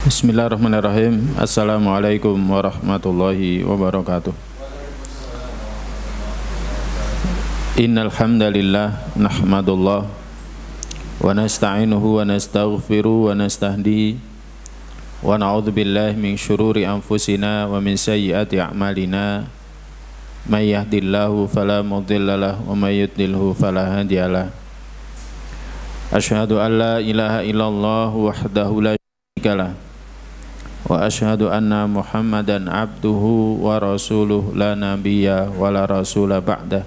Bismillahirrahmanirrahim. Assalamualaikum warahmatullahi wabarakatuh. Innal hamdalillah nahmadullah wa nasta'inuhu wa nastaghfiruh wa nastahdihi wa na'udzu billahi min syururi anfusina wa min sayyiati a'malina. May yahdihillahu fala mudhillalah wa may yudlilhu fala hadiyalah. Asyhadu an la ilaha illallah wahdahu la syarika lah wa asyhadu anna Muhammadan abduhu wa rasuluh la nabiyya wa la rasula ba'dah.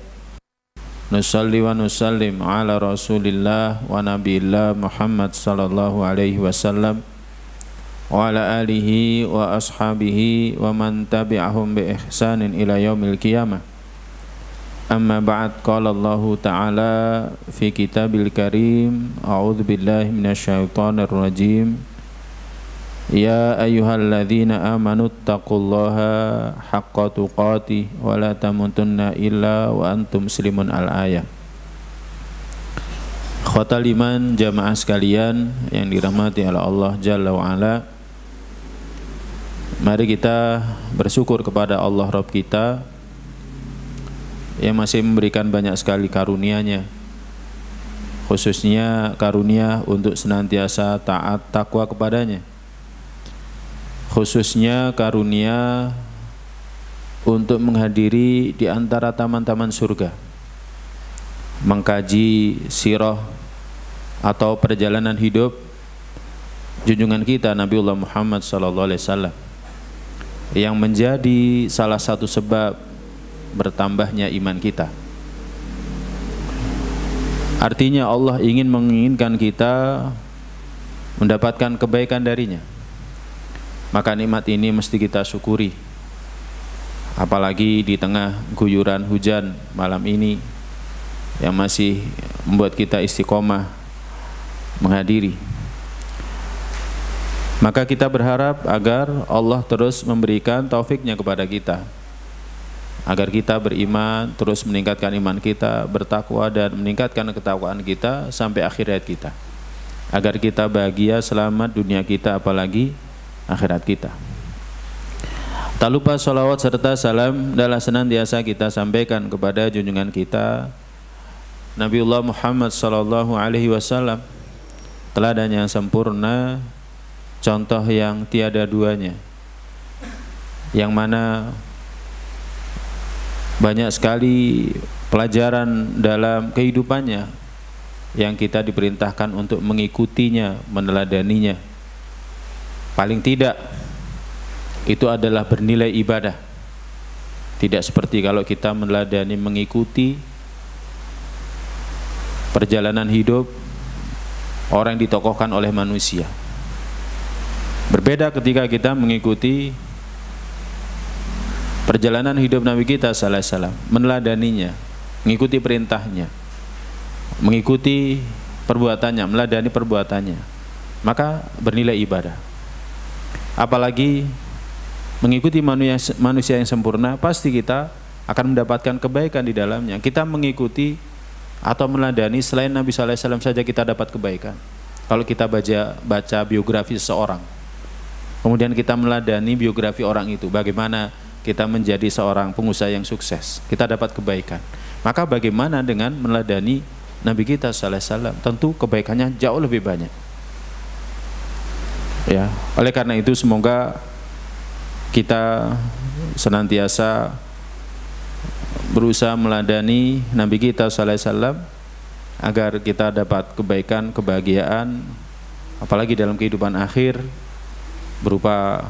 Nusalli wa nusallim ala rasulillah wa nabiyillah Muhammad sallallahu alaihi wasallam wa ala alihi wa ashabihi wa man tabi'ahum bi ihsanin ila yaumil qiyamah. Amma ba'd, qala Allah ta'ala fi kitabil karim, a'udzu billahi minasyaitonir rajim. Ya ayyuhalladzina amanu taqullaha haqqa tuqatih wa la tamutunna illa wa antum muslimun. Al-ayah. Khotal iman jamaah sekalian yang dirahmati oleh Allah Jalla wa Ala, mari kita bersyukur kepada Allah Rabb kita yang masih memberikan banyak sekali karunia-Nya, khususnya karunia untuk senantiasa taat takwa kepadanya, khususnya karunia untuk menghadiri di antara taman-taman surga, mengkaji sirah atau perjalanan hidup junjungan kita Nabiullah Muhammad SAW, yang menjadi salah satu sebab bertambahnya iman kita. Artinya Allah menginginkan kita mendapatkan kebaikan darinya, maka nikmat ini mesti kita syukuri. Apalagi di tengah guyuran hujan malam ini yang masih membuat kita istiqomah menghadiri. Maka kita berharap agar Allah terus memberikan taufiknya kepada kita, agar kita beriman, terus meningkatkan iman kita, bertakwa dan meningkatkan ketakwaan kita sampai akhir hayat kita, agar kita bahagia selamat dunia kita apalagi akhirat kita. Tak lupa salawat serta salam adalah senantiasa kita sampaikan kepada junjungan kita Nabiullah Muhammad sallallahu alaihi wasallam, teladan yang sempurna, contoh yang tiada duanya, yang mana banyak sekali pelajaran dalam kehidupannya yang kita diperintahkan untuk mengikutinya, meneladaninya. Paling tidak itu adalah bernilai ibadah. Tidak seperti kalau kita meneladani, mengikuti perjalanan hidup orang yang ditokohkan oleh manusia. Berbeda ketika kita mengikuti perjalanan hidup Nabi kita sallallahu alaihi wasallam, meneladaninya, mengikuti perintahnya, mengikuti perbuatannya, meneladani perbuatannya, maka bernilai ibadah. Apalagi mengikuti manusia yang sempurna, pasti kita akan mendapatkan kebaikan di dalamnya. Kita mengikuti atau meneladani selain Nabi sallallahu alaihi wasallam saja kita dapat kebaikan. Kalau kita baca biografi seseorang, kemudian kita meneladani biografi orang itu, bagaimana kita menjadi seorang pengusaha yang sukses, kita dapat kebaikan. Maka bagaimana dengan meneladani Nabi kita sallallahu alaihi wasallam? Tentu kebaikannya jauh lebih banyak. Ya, oleh karena itu semoga kita senantiasa berusaha meneladani Nabi kita sallallahu alaihi wasallam agar kita dapat kebaikan, kebahagiaan, apalagi dalam kehidupan akhir, berupa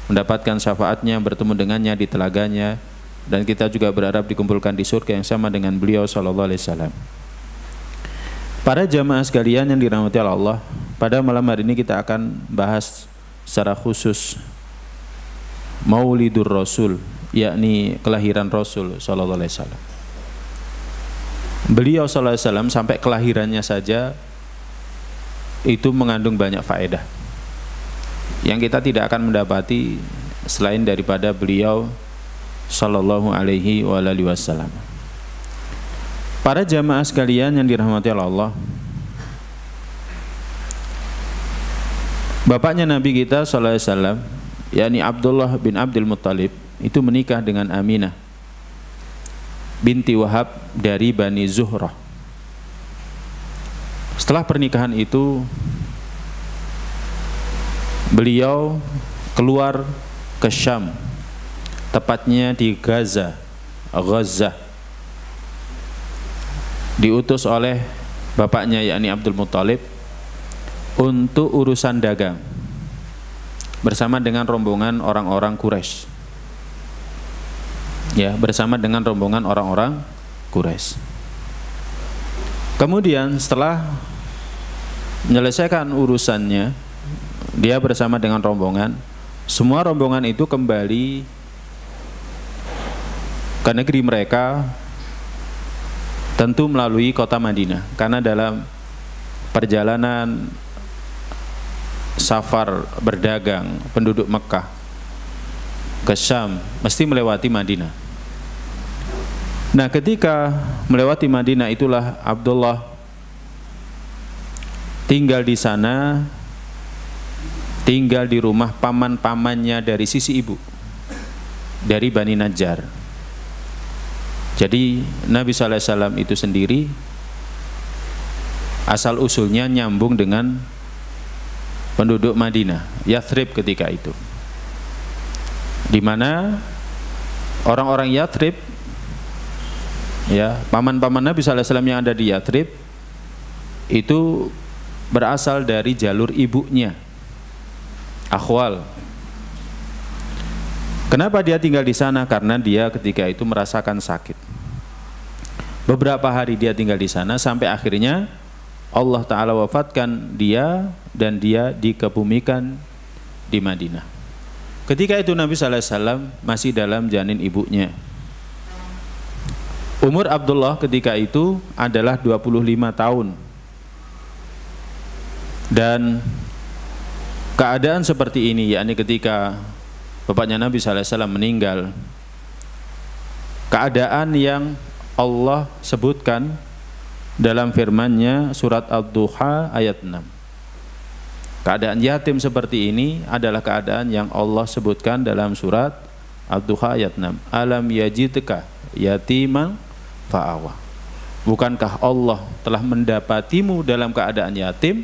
mendapatkan syafaatnya, bertemu dengannya di telaganya, dan kita juga berharap dikumpulkan di surga yang sama dengan beliau sallallahu alaihi wasallam. Para jamaah sekalian yang dirahmati Allah, pada malam hari ini kita akan bahas secara khusus Maulidur Rasul, yakni kelahiran Rasul sallallahu alaihi wasallam. Beliau sallallahu alaihi wasallam sampai kelahirannya saja itu mengandung banyak faedah yang kita tidak akan mendapati selain daripada beliau sallallahu alaihi wasallam. Para jamaah sekalian yang dirahmati Allah, bapaknya Nabi kita sallallahu alaihi wasallam, yakni Abdullah bin Abdul Muttalib, itu menikah dengan Aminah binti Wahab dari Bani Zuhrah. Setelah pernikahan itu, beliau keluar ke Syam, tepatnya di Gaza, diutus oleh bapaknya yakni Abdul Muttalib untuk urusan dagang bersama dengan rombongan orang-orang Quraisy. Ya, bersama dengan rombongan orang-orang Quraisy. Kemudian setelah menyelesaikan urusannya, dia bersama dengan rombongan, semua rombongan itu kembali ke negeri mereka, tentu melalui kota Madinah, karena dalam perjalanan safar berdagang penduduk Mekah ke Syam mesti melewati Madinah. Nah, ketika melewati Madinah itulah Abdullah tinggal di sana, tinggal di rumah paman-pamannya dari sisi ibu, dari Bani Najjar. Jadi Nabi sallallahu alaihi wasallam itu sendiri asal usulnya nyambung dengan penduduk Madinah, Yathrib ketika itu, di mana orang-orang Yathrib, ya, paman-paman Nabi sallallahu alaihi wasallam yang ada di Yathrib itu berasal dari jalur ibunya, Akhwal. Kenapa dia tinggal di sana? Karena dia ketika itu merasakan sakit. Beberapa hari dia tinggal di sana sampai akhirnya Allah Ta'ala wafatkan dia dan dia dikebumikan di Madinah. Ketika itu Nabi sallallahu alaihi wasallam masih dalam janin ibunya. Umur Abdullah ketika itu adalah 25 tahun. Dan keadaan seperti ini, yakni ketika bapaknya Nabi sallallahu alaihi wasallam meninggal, keadaan yang Allah sebutkan dalam firman-Nya surat Ad-Duha ayat 6. Keadaan yatim seperti ini adalah keadaan yang Allah sebutkan dalam surat Ad-Duha ayat 6. Alam yajidka yatiman fa'awa. Bukankah Allah telah mendapatimu dalam keadaan yatim,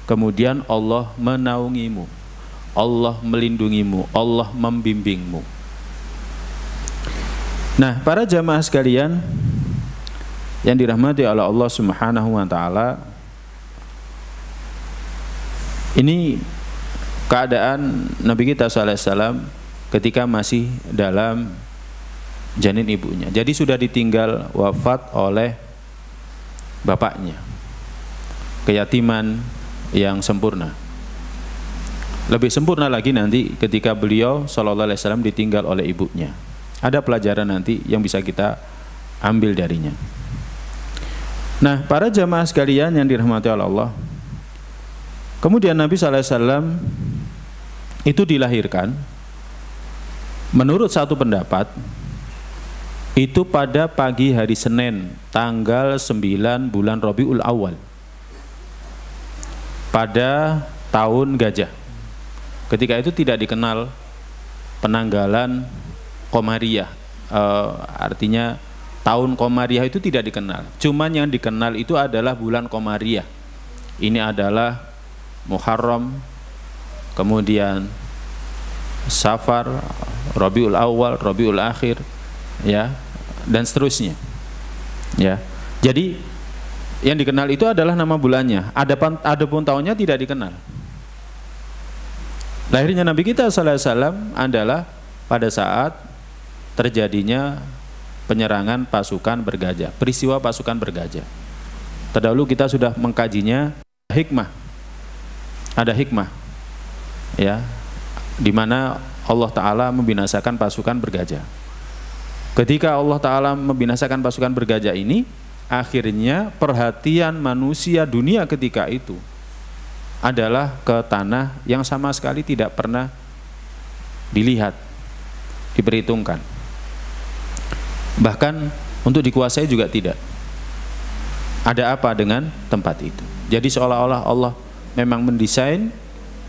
kemudian Allah menaungimu, Allah melindungimu, Allah membimbingmu. Nah, para jamaah sekalian yang dirahmati oleh Allah Subhanahu wa taala, ini keadaan Nabi kita sallallahu alaihi wasallam ketika masih dalam janin ibunya. Jadi sudah ditinggal wafat oleh bapaknya. Keyatiman yang sempurna. Lebih sempurna lagi nanti ketika beliau sallallahu alaihi wasallam ditinggal oleh ibunya. Ada pelajaran nanti yang bisa kita ambil darinya. Nah, para jamaah sekalian yang dirahmati oleh Allah, kemudian Nabi sallallahu alaihi wasallam itu dilahirkan menurut satu pendapat itu pada pagi hari Senin tanggal 9 bulan Rabiul Awal pada tahun gajah. Ketika itu tidak dikenal penanggalan Qamariyah, artinya tahun Qamariyah itu tidak dikenal. Cuman yang dikenal itu adalah bulan Qamariyah. Ini adalah Muharram, kemudian Safar, Rabiul Awal, Rabiul Akhir, ya, dan seterusnya. Ya. Jadi yang dikenal itu adalah nama bulannya. Adapun tahunnya tidak dikenal. Lahirnya Nabi kita sallallahu alaihi wasallam adalah pada saat terjadinya penyerangan pasukan bergajah, peristiwa pasukan bergajah. Terdahulu kita sudah mengkajinya, hikmah. Ada hikmah, ya, di mana Allah Ta'ala membinasakan pasukan bergajah. Ketika Allah Ta'ala membinasakan pasukan bergajah ini, akhirnya perhatian manusia dunia ketika itu adalah ke tanah yang sama sekali tidak pernah dilihat, diperhitungkan. Bahkan untuk dikuasai juga tidak. Ada apa dengan tempat itu? Jadi seolah-olah Allah memang mendesain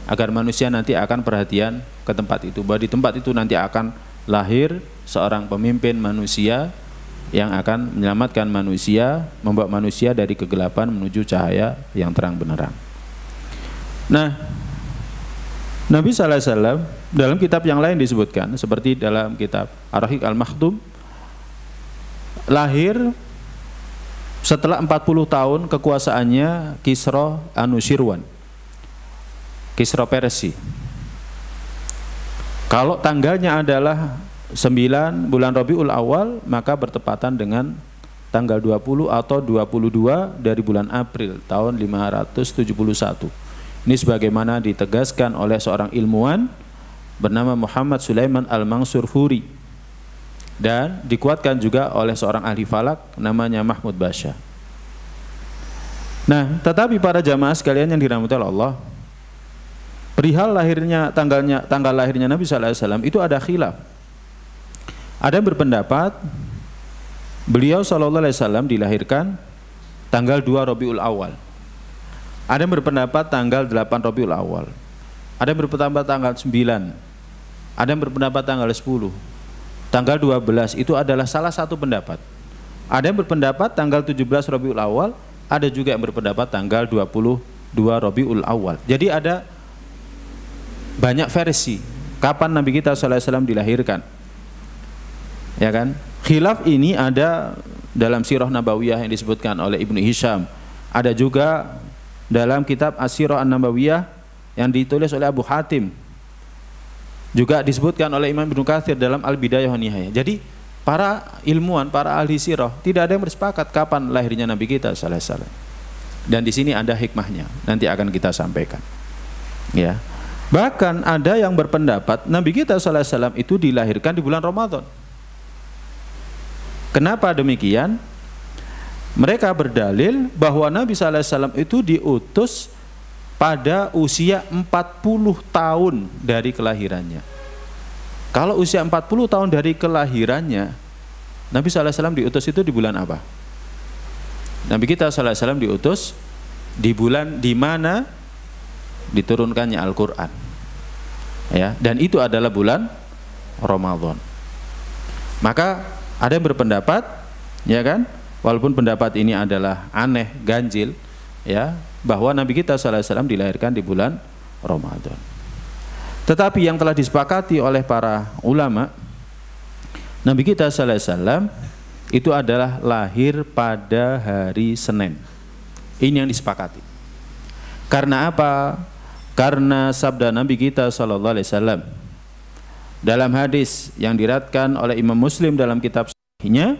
agar manusia nanti akan perhatian ke tempat itu, bahwa di tempat itu nanti akan lahir seorang pemimpin manusia yang akan menyelamatkan manusia, membawa manusia dari kegelapan menuju cahaya yang terang benderang. Nah, Nabi sallallahu alaihi wasallam dalam kitab yang lain disebutkan, seperti dalam kitab Ar-Rahiq Al-Maktum, lahir setelah 40 tahun kekuasaannya Kisra Anushirwan, Kisra Persia. Kalau tanggalnya adalah 9 bulan Rabiul Awal, maka bertepatan dengan tanggal 20 atau 22 dari bulan April tahun 571. Ini sebagaimana ditegaskan oleh seorang ilmuwan bernama Muhammad Sulaiman Al-Mansur Furi, dan dikuatkan juga oleh seorang ahli falak namanya Mahmud Basya. Nah, tetapi para jamaah sekalian yang dirahmati Allah, perihal lahirnya tanggal lahirnya Nabi sallallahu alaihi wasallam itu ada khilaf. Ada yang berpendapat beliau sallallahu alaihi wasallam dilahirkan tanggal 2 Rabiul Awal. Ada yang berpendapat tanggal 8 Rabiul Awal. Ada yang berpendapat tanggal 9. Ada yang berpendapat tanggal 10. Tanggal 12 itu adalah salah satu pendapat. Ada yang berpendapat tanggal 17 Rabiul Awal, ada juga yang berpendapat tanggal 22 Rabiul Awal. Jadi ada banyak versi kapan Nabi kita sallallahu alaihi wasallam dilahirkan. Ya kan? Khilaf ini ada dalam Sirah Nabawiyah yang disebutkan oleh Ibnu Hisham. Ada juga dalam kitab As-Sirah An-Nabawiyah yang ditulis oleh Abu Hatim. Juga disebutkan oleh Imam Ibnu Katsir dalam Al-Bidayah wa Nihayah. Jadi para ilmuwan, para ahli sirah tidak ada yang bersepakat kapan lahirnya Nabi kita sallallahu alaihi wasallam. Dan di sini ada hikmahnya. Nanti akan kita sampaikan. Ya. Bahkan ada yang berpendapat Nabi kita sallallahu alaihi wasallam itu dilahirkan di bulan Ramadan. Kenapa demikian? Mereka berdalil bahwa Nabi sallallahu alaihi wasallam itu diutus pada usia 40 tahun dari kelahirannya. Kalau usia 40 tahun dari kelahirannya, Nabi sallallahu alaihi wasallam diutus itu di bulan apa? Nabi kita sallallahu alaihi wasallam diutus di bulan di mana diturunkannya Al-Qur'an. Ya, dan itu adalah bulan Ramadan. Maka ada yang berpendapat, ya kan? Walaupun pendapat ini adalah aneh, ganjil, ya, bahwa Nabi kita sallallahu alaihi wasallam dilahirkan di bulan Ramadan. Tetapi yang telah disepakati oleh para ulama, Nabi kita sallallahu alaihi wasallam itu adalah lahir pada hari Senin. Ini yang disepakati. Karena apa? Karena sabda Nabi kita sallallahu alaihi wasallam dalam hadis yang diriwayatkan oleh Imam Muslim dalam kitab sahihnya,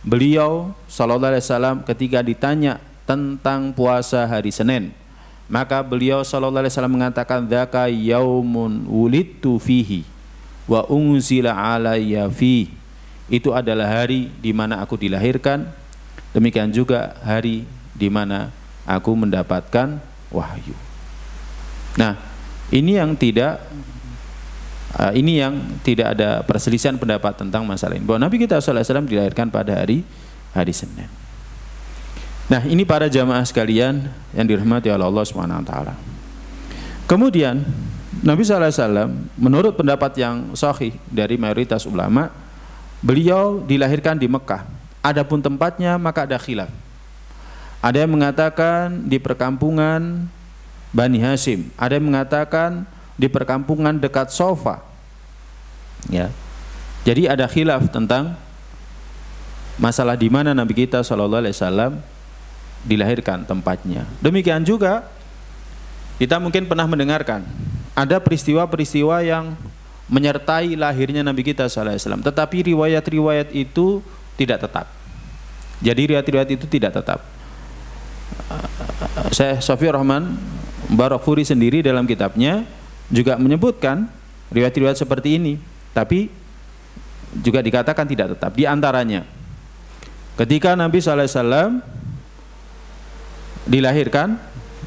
beliau sallallahu alaihi wasallam ketika ditanya tentang puasa hari Senin, maka beliau sallallahu alaihi wasallam mengatakan, dzaka yaumun wulidtu fihi wa unzila alayya fi. Itu adalah hari di mana aku dilahirkan, demikian juga hari di mana aku mendapatkan wahyu. Nah, ini yang tidak ada perselisihan pendapat tentang masalah ini, bahwa Nabi kita sallallahu alaihi wasallam dilahirkan pada hari Senin. Nah, ini para jamaah sekalian yang dirahmati oleh Allah Subhanahu wa taala. Kemudian Nabi sallallahu alaihi wasallam menurut pendapat yang sahih dari mayoritas ulama, beliau dilahirkan di Mekah. Adapun tempatnya maka ada khilaf. Ada yang mengatakan di perkampungan Bani Hashim, ada yang mengatakan di perkampungan dekat Sofa. Ya. Jadi ada khilaf tentang masalah di mana Nabi kita sallallahu alaihi wasallam dilahirkan tempatnya. Demikian juga kita mungkin pernah mendengarkan ada peristiwa-peristiwa yang menyertai lahirnya Nabi kita sallallahu alaihi wasallam, tetapi riwayat-riwayat itu tidak tetap. Jadi riwayat-riwayat itu tidak tetap. Syekh Shafiur Rahman Barakfuri sendiri dalam kitabnya juga menyebutkan riwayat-riwayat seperti ini, tapi juga dikatakan tidak tetap. Di antaranya ketika Nabi sallallahu alaihi wasallam dilahirkan,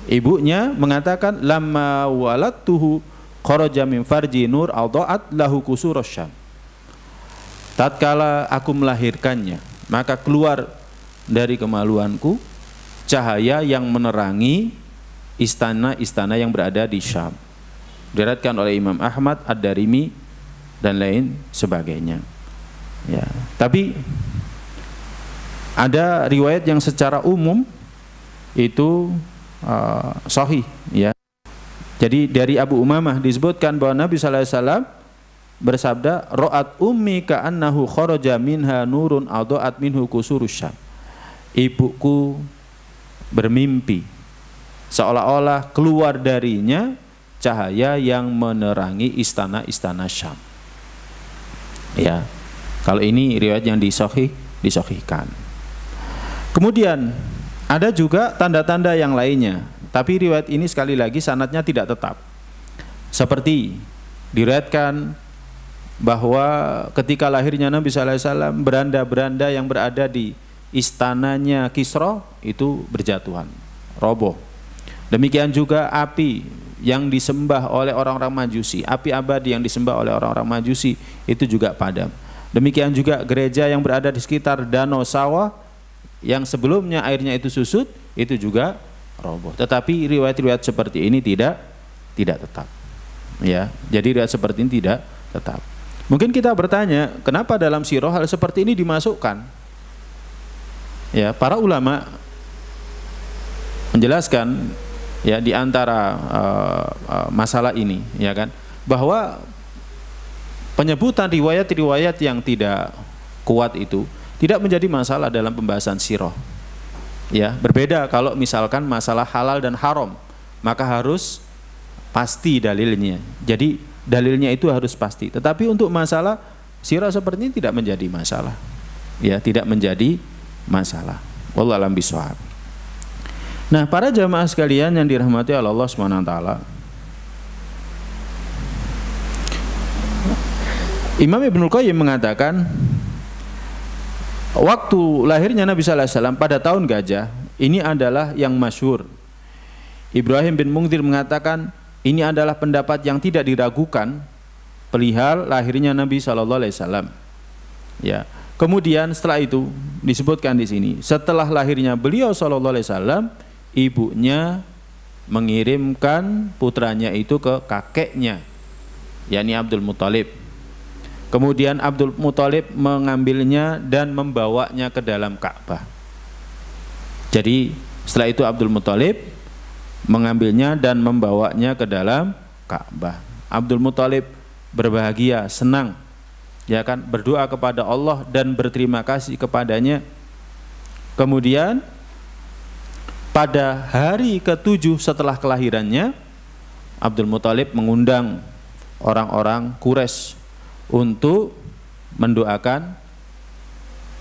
ibunya mengatakan lamma waladtuhu kharaja min farji nur adaat lahu kusurus syam. Tatkala aku melahirkannya, maka keluar dari kemaluanku cahaya yang menerangi istana-istana yang berada di Syam. diriwayatkan oleh Imam Ahmad, Ad-Darimi dan lain sebagainya. Ya, tapi ada riwayat yang secara umum itu sahih, ya. Jadi dari Abu Umamah disebutkan bahwa Nabi sallallahu alaihi wasallam bersabda, "Ra'at ummi ka'annahu kharaja minha nurun adha'at minhu qusurus syam." Ibuku bermimpi seolah-olah keluar darinya cahaya yang menerangi istana-istana Syam. Ya. Kalau ini riwayat yang disahihkan. Kemudian ada juga tanda-tanda yang lainnya, tapi riwayat ini sekali lagi sanadnya tidak tetap. Seperti diriwayatkan bahwa ketika lahirnya Nabi sallallahu alaihi wasallam, beranda-beranda yang berada di istananya Kisra itu berjatuhan, roboh. Demikian juga api yang disembah oleh orang-orang Majusi, api abadi yang disembah oleh orang-orang Majusi itu juga padam. Demikian juga gereja yang berada di sekitar Danau Sawah yang sebelumnya airnya itu susut itu juga roboh. Tetapi riwayat-riwayat seperti ini tidak tetap. Ya, jadi riwayat seperti ini tidak tetap. Mungkin kita bertanya, kenapa dalam sirah hal seperti ini dimasukkan? Ya, para ulama menjelaskan ya di antara masalah ini, ya kan, bahwa penyebutan riwayat-riwayat yang tidak kuat itu tidak menjadi masalah dalam pembahasan sirah. Ya, berbeda kalau misalkan masalah halal dan haram, maka harus pasti dalilnya. Jadi dalilnya itu harus pasti. Tetapi untuk masalah sirah seperti ini tidak menjadi masalah. Ya, tidak menjadi masalah. Wallahu a'lam bishawab. Nah, para jamaah sekalian yang dirahmati oleh Allah Subhanahu wa taala, Imam Ibnul Qayyim mengatakan waktu lahirnya Nabi sallallahu alaihi wasallam pada tahun gajah ini adalah yang masyhur. Ibrahim bin Munzir mengatakan ini adalah pendapat yang tidak diragukan perihal lahirnya Nabi sallallahu alaihi wasallam. Ya. Kemudian setelah itu disebutkan di sini, setelah lahirnya beliau sallallahu alaihi wasallam, ibunya mengirimkan putranya itu ke kakeknya, yakni Abdul Muthalib. Kemudian Abdul Muthalib mengambilnya dan membawanya ke dalam Ka'bah. Jadi setelah itu Abdul Muthalib mengambilnya dan membawanya ke dalam Ka'bah. Abdul Muthalib berbahagia, senang, ya kan, berdoa kepada Allah dan berterima kasih kepadanya. Kemudian pada hari ke-7 setelah kelahirannya, Abdul Muthalib mengundang orang-orang Quraisy untuk mendoakan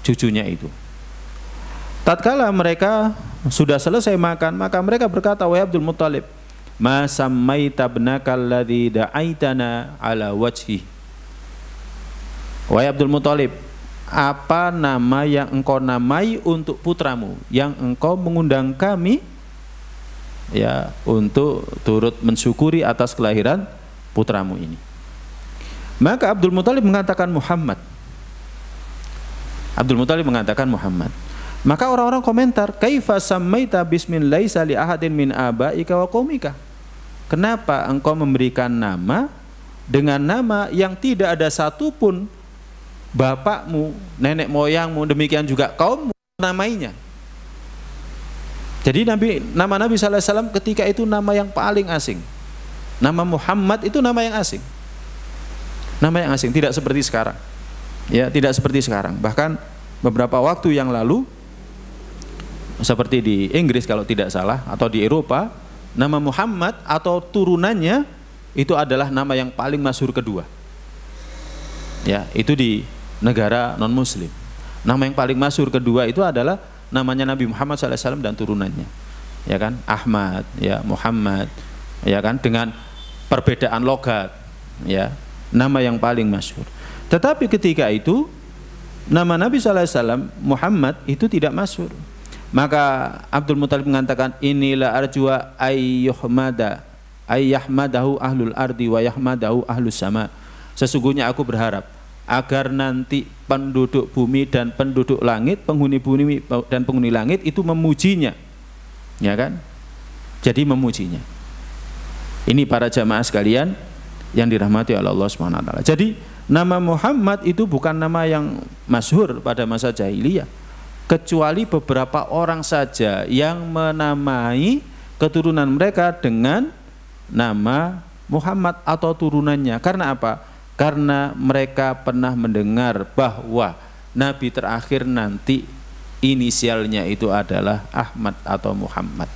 cucunya itu. Tatkala mereka sudah selesai makan, maka mereka berkata, "Wahai Abdul Muthalib, ma sammaita ibnaka alladhi da'aitana ala wajhi." Wahai Abdul Muthalib, apa nama yang engkau namai untuk putramu yang engkau mengundang kami ya untuk turut mensyukuri atas kelahiran putramu ini? Maka Abdul Muthalib mengatakan Muhammad. Abdul Muthalib mengatakan Muhammad. Maka orang-orang komentar, "Kaifa sammaita bismin laisa li ahadin min abaika wa qaumika?" Kenapa engkau memberikan nama dengan nama yang tidak ada satupun bapakmu, nenek moyangmu, demikian juga kaummu namainya? Jadi nama Nabi sallallahu alaihi wasallam ketika itu nama yang paling asing. Nama Muhammad itu nama yang asing. Nama yang asing, tidak seperti sekarang. Ya, tidak seperti sekarang. Bahkan beberapa waktu yang lalu seperti di Inggris kalau tidak salah atau di Eropa, nama Muhammad atau turunannya itu adalah nama yang paling masyhur kedua. Ya, itu di negara non muslim. Nama yang paling masyhur kedua itu adalah namanya Nabi Muhammad SAW dan turunannya. Ya kan? Ahmad, ya, Muhammad, ya kan, dengan perbedaan logat, ya. Nama yang paling masyhur. Tetapi ketika itu nama Nabi SAW Muhammad itu tidak masyhur. Maka Abdul Muthalib mengatakan, inilah arjua ayyahmadahu ahlul ardi wa yahmadahu ahlus sama. Sesungguhnya aku berharap agar nanti penduduk bumi dan penduduk langit, penghuni bumi dan penghuni langit itu memujinya. Ya kan? Jadi memujinya. Ini para jamaah sekalian yang dirahmati oleh Allah Subhanahu wa taala. Jadi nama Muhammad itu bukan nama yang masyhur pada masa jahiliyah, kecuali beberapa orang saja yang menamai keturunan mereka dengan nama Muhammad atau turunannya. Karena apa? Karena mereka pernah mendengar bahwa nabi terakhir nanti inisialnya itu adalah Ahmad atau Muhammad.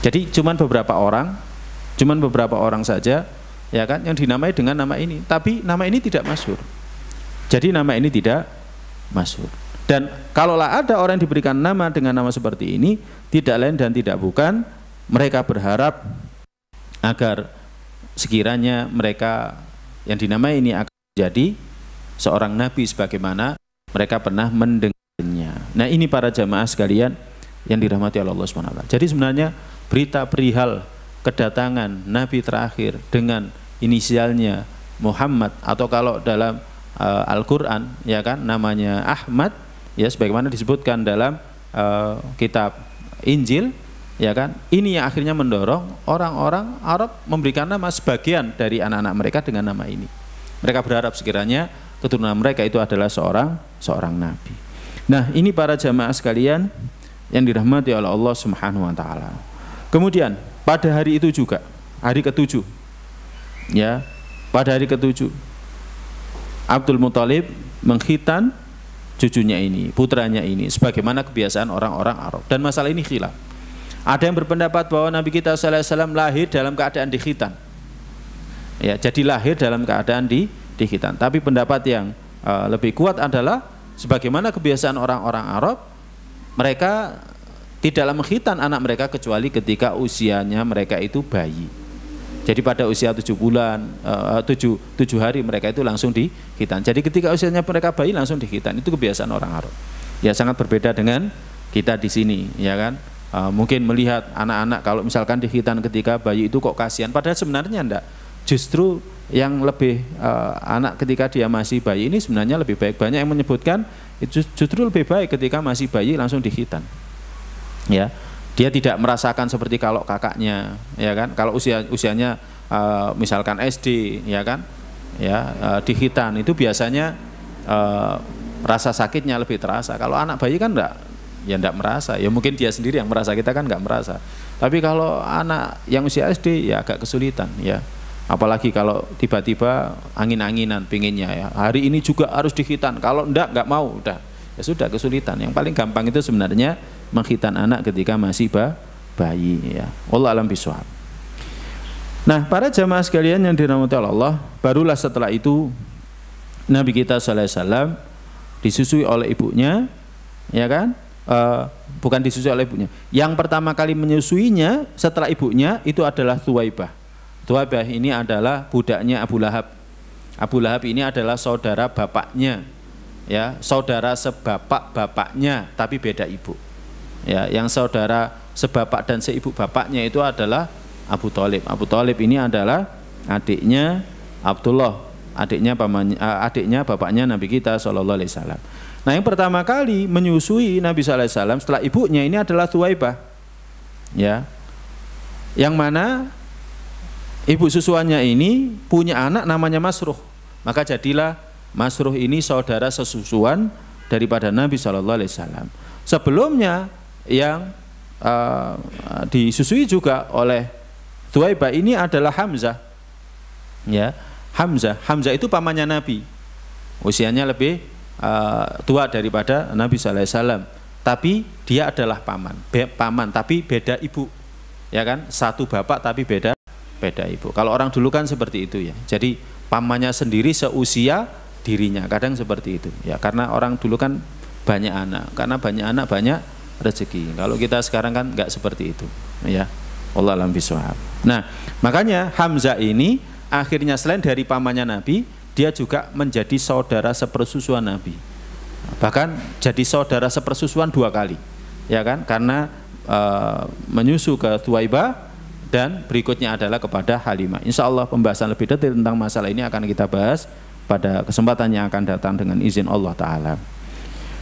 Jadi cuman beberapa orang saja, ya kan, yang dinamai dengan nama ini. Tapi nama ini tidak masyhur. Jadi nama ini tidak masyhur. Dan kalaulah ada orang yang diberikan nama dengan nama seperti ini, tidak lain dan tidak bukan mereka berharap agar sekiranya mereka yang dinamai ini akan menjadi seorang nabi sebagaimana mereka pernah mendengarnya. Nah, ini para jamaah sekalian yang dirahmati oleh Allah Subhanahu wa taala. Jadi sebenarnya berita perihal kedatangan nabi terakhir dengan inisialnya Muhammad, atau kalau dalam Al-Qur'an, ya kan, namanya Ahmad, ya sebagaimana disebutkan dalam kitab Injil, ya kan, ini yang akhirnya mendorong orang-orang Arab memberikan nama sebagian dari anak-anak mereka dengan nama ini. Mereka berharap sekiranya keturunan mereka itu adalah seorang nabi. Nah, ini para jamaah sekalian yang dirahmati oleh Allah Subhanahu wa taala. Kemudian pada hari itu juga, hari ke-7, ya, pada hari ke-7 Abdul Muthalib mengkhitan cucunya ini, putranya ini, sebagaimana kebiasaan orang-orang Arab. Dan masalah ini khilaf. Ada yang berpendapat bahwa Nabi kita sallallahu alaihi wasallam lahir dalam keadaan dikhitan, ya, jadi lahir dalam keadaan dikhitan. Tapi pendapat yang lebih kuat adalah sebagaimana kebiasaan orang-orang Arab, mereka tidaklah mengkhitan anak mereka kecuali ketika usianya mereka itu bayi. Jadi pada usia 7 bulan, 7 hari mereka itu langsung dikhitan. Jadi ketika usianya mereka bayi langsung dikhitan. Itu kebiasaan orang Arab. Ya, sangat berbeda dengan kita di sini, ya kan? Mungkin melihat anak-anak kalau misalkan dikhitan ketika bayi itu kok kasihan. Padahal sebenarnya enggak. Justru yang lebih anak ketika dia masih bayi ini sebenarnya lebih baik. Banyak yang menyebutkan itu justru lebih baik ketika masih bayi langsung dikhitan. Ya, dia tidak merasakan seperti kalau kakaknya, ya kan, kalau usianya misalkan SD, ya kan, ya, dikhitan itu biasanya rasa sakitnya lebih terasa. Kalau anak bayi kan enggak merasa, ya mungkin dia sendiri yang merasa, kita kan enggak merasa. Tapi kalau anak yang usia SD ya agak kesulitan, ya, apalagi kalau tiba-tiba angin-anginan pinginnya, ya, hari ini juga harus dikhitan, kalau enggak mau, udah, ya sudah, kesulitan. Yang paling gampang itu sebenarnya mengkhitan anak ketika masih bayi, ya. Wallahu a'lam bishawab. Nah, para jamaah sekalian yang dirahmati Allah, barulah setelah itu Nabi kita sallallahu alaihi wasallam disusui oleh ibunya, ya kan? Bukan disusui oleh ibunya. Yang pertama kali menyusuinya setelah ibunya itu adalah Thuwaibah. Thuwaibah ini adalah budaknya Abu Lahab. Abu Lahab ini adalah saudara bapaknya, ya, saudara sebapak bapaknya tapi beda ibu. Ya, yang saudara sebapak dan seibu bapaknya itu adalah Abu Thalib. Abu Thalib ini adalah adiknya Abdullah, adiknya bapaknya Nabi kita sallallahu alaihi wasallam. Nah, yang pertama kali menyusui Nabi sallallahu alaihi wasallam setelah ibunya ini adalah Thuwaibah. Ya. Yang mana ibu susuannya ini punya anak namanya Masruh. Maka jadilah Masruh ini saudara sesusuan daripada Nabi sallallahu alaihi wasallam. Sebelumnya yang disusui juga oleh Thuwaibah ini adalah Hamzah. Ya, Hamzah itu pamannya Nabi. Usianya lebih tua daripada Nabi sallallahu alaihi wasallam. Tapi dia adalah paman tapi beda ibu. Ya kan? Satu bapak tapi beda ibu. Kalau orang dulu kan seperti itu, ya. Jadi pamannya sendiri seusia dirinya. Kadang seperti itu. Ya, karena orang dulu kan banyak anak. Karena banyak anak banyak rezeki. Kalau kita sekarang kan enggak seperti itu, ya. Wallahu a'lam bishawab. Nah, makanya Hamzah ini akhirnya selain dari pamannya Nabi, dia juga menjadi saudara sepersusuan Nabi. Bahkan jadi saudara sepersusuan 2 kali. Ya kan? Karena menyusu ke Thuwaibah dan berikutnya adalah kepada Halimah. Insya Allah pembahasan lebih detail tentang masalah ini akan kita bahas pada kesempatan yang akan datang dengan izin Allah Ta'ala.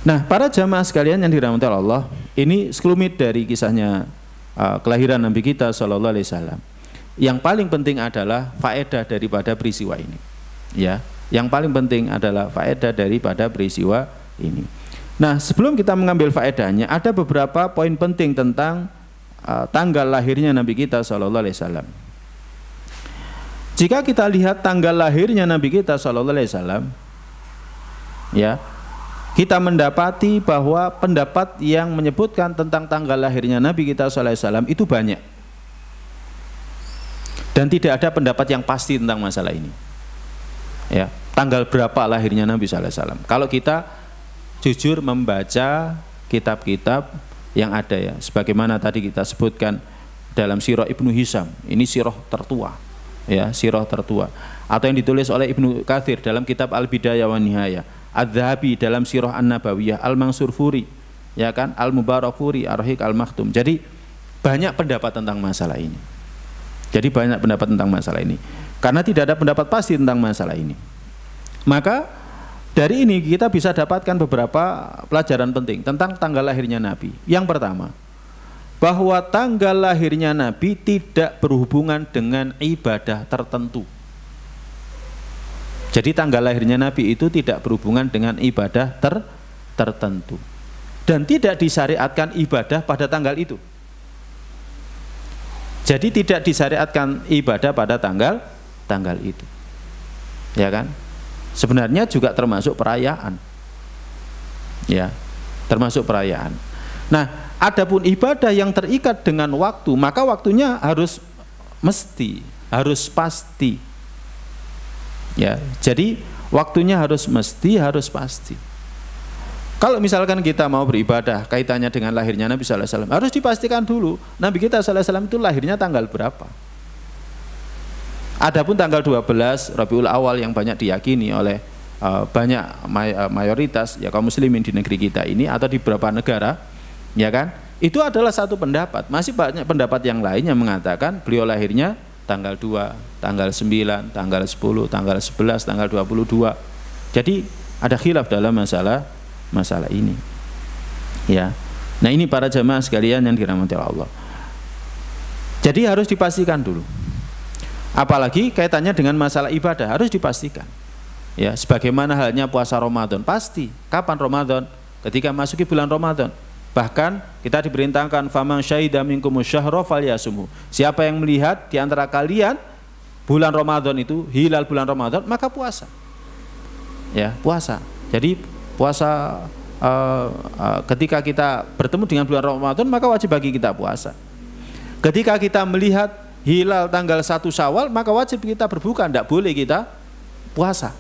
Nah, para jamaah sekalian yang dirahmati Allah, ini sekelumit dari kisahnya kelahiran Nabi kita Sallallahu Alaihi Wasallam. yang paling penting adalah faedah daripada peristiwa ini. Ya, yang paling penting adalah faedah daripada peristiwa ini. Nah, sebelum kita mengambil faedahnya, ada beberapa poin penting tentang tanggal lahirnya Nabi kita Shallallahu Alaihi Wasallam. Jika kita lihat tanggal lahirnya Nabi kita Shallallahu Alaihi Wasallam, ya, kita mendapati bahwa pendapat yang menyebutkan tentang tanggal lahirnya Nabi kita Shallallahu Alaihi Wasallam itu banyak, dan tidak ada pendapat yang pasti tentang masalah ini. Ya, tanggal berapa lahirnya Nabi Shallallahu Alaihi Wasallam? Kalau kita jujur membaca kitab-kitab yang ada, ya, sebagaimana tadi kita sebutkan dalam Sirah Ibnu Hisham, ini sirah tertua, ya, sirah tertua, atau yang ditulis oleh Ibnu Katsir dalam kitab Al-Bidayah wa Nihayah, Adz-Dzahabi dalam Sirah An-Nabawiyah, Al-Mansur Furi, ya kan, Al-Mubarakfuri, Ar-Rahiq Al-Maktum. Jadi banyak pendapat tentang masalah ini. Jadi banyak pendapat tentang masalah ini. Karena tidak ada pendapat pasti tentang masalah ini, maka dari ini kita bisa dapatkan beberapa pelajaran penting tentang tanggal lahirnya Nabi. Yang pertama, bahwa tanggal lahirnya Nabi tidak berhubungan dengan ibadah tertentu. Jadi tanggal lahirnya Nabi itu tidak berhubungan dengan ibadah tertentu, dan tidak disyariatkan ibadah pada tanggal itu. Jadi tidak disyariatkan ibadah pada tanggal itu, ya kan? Sebenarnya juga termasuk perayaan, ya, termasuk perayaan. Nah, adapun ibadah yang terikat dengan waktu, maka waktunya harus mesti, harus pasti, ya. Jadi waktunya harus mesti, harus pasti. Kalau misalkan kita mau beribadah kaitannya dengan lahirnya Nabi Sallallahu Alaihi Wasallam, harus dipastikan dulu Nabi kita Sallallahu Alaihi Wasallam itu lahirnya tanggal berapa. Adapun tanggal 12 Rabiul Awal yang banyak diyakini oleh mayoritas, ya, kaum muslimin di negeri kita ini atau di beberapa negara, ya kan, itu adalah satu pendapat. Masih banyak pendapat yang lain yang mengatakan beliau lahirnya tanggal 2, tanggal 9, tanggal 10, tanggal 11, tanggal 22. Jadi ada khilaf dalam masalah ini, ya. Nah, ini para jamaah sekalian yang dirahmati Allah. Jadi harus dipastikan dulu. Apalagi kaitannya dengan masalah ibadah, harus dipastikan. Ya, sebagaimana halnya puasa Ramadan, pasti kapan Ramadan? Ketika masuki bulan Ramadan. Bahkan kita diperintahkan faman syahida minkumus syahra falyasumhu. Siapa yang melihat di antara kalian bulan Ramadan itu, hilal bulan Ramadan, maka puasa. Ya, puasa. Jadi puasa ketika kita bertemu dengan bulan Ramadan, maka wajib bagi kita puasa. Ketika kita melihat hilal tanggal 1 Syawal, maka wajib kita berbuka, tidak boleh kita puasa,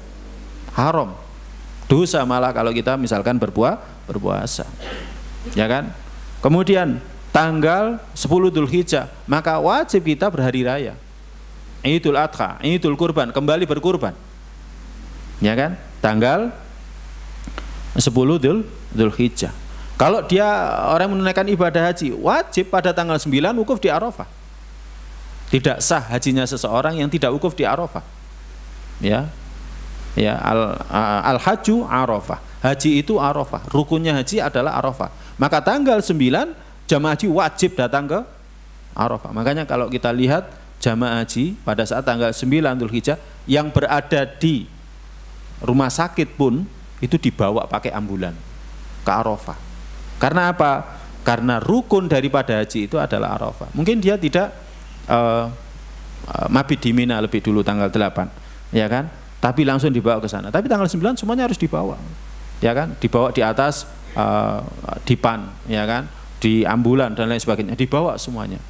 haram, dosa malah kalau kita misalkan berpuasa, ya kan. Kemudian tanggal 10 Dzulhijjah, maka wajib kita berhari raya, Idul Adha, Idul Kurban, kembali berkurban, ya kan, tanggal 10 Dzulhijjah. Kalau dia orang menunaikan ibadah haji, wajib pada tanggal 9 wukuf di Arafah. Tidak sah hajinya seseorang yang tidak wukuf di Arafah. Ya, ya, al-hajju Arafah. Haji itu Arafah. Rukunnya haji adalah Arafah. Maka tanggal 9 jamaah haji wajib datang ke Arafah. Makanya kalau kita lihat jamaah haji pada saat tanggal 9 Dzulhijjah yang berada di rumah sakit pun itu dibawa pakai ambulan ke Arafah. Karena apa? Karena rukun daripada haji itu adalah Arafah. Mungkin dia tidak mabit di Mina lebih dulu tanggal 8, ya kan, tapi langsung dibawa ke sana. Tapi tanggal 9 semuanya harus dibawa, ya kan, dibawa di atas dipan, ya kan, di ambulan dan lain sebagainya, dibawa semuanya.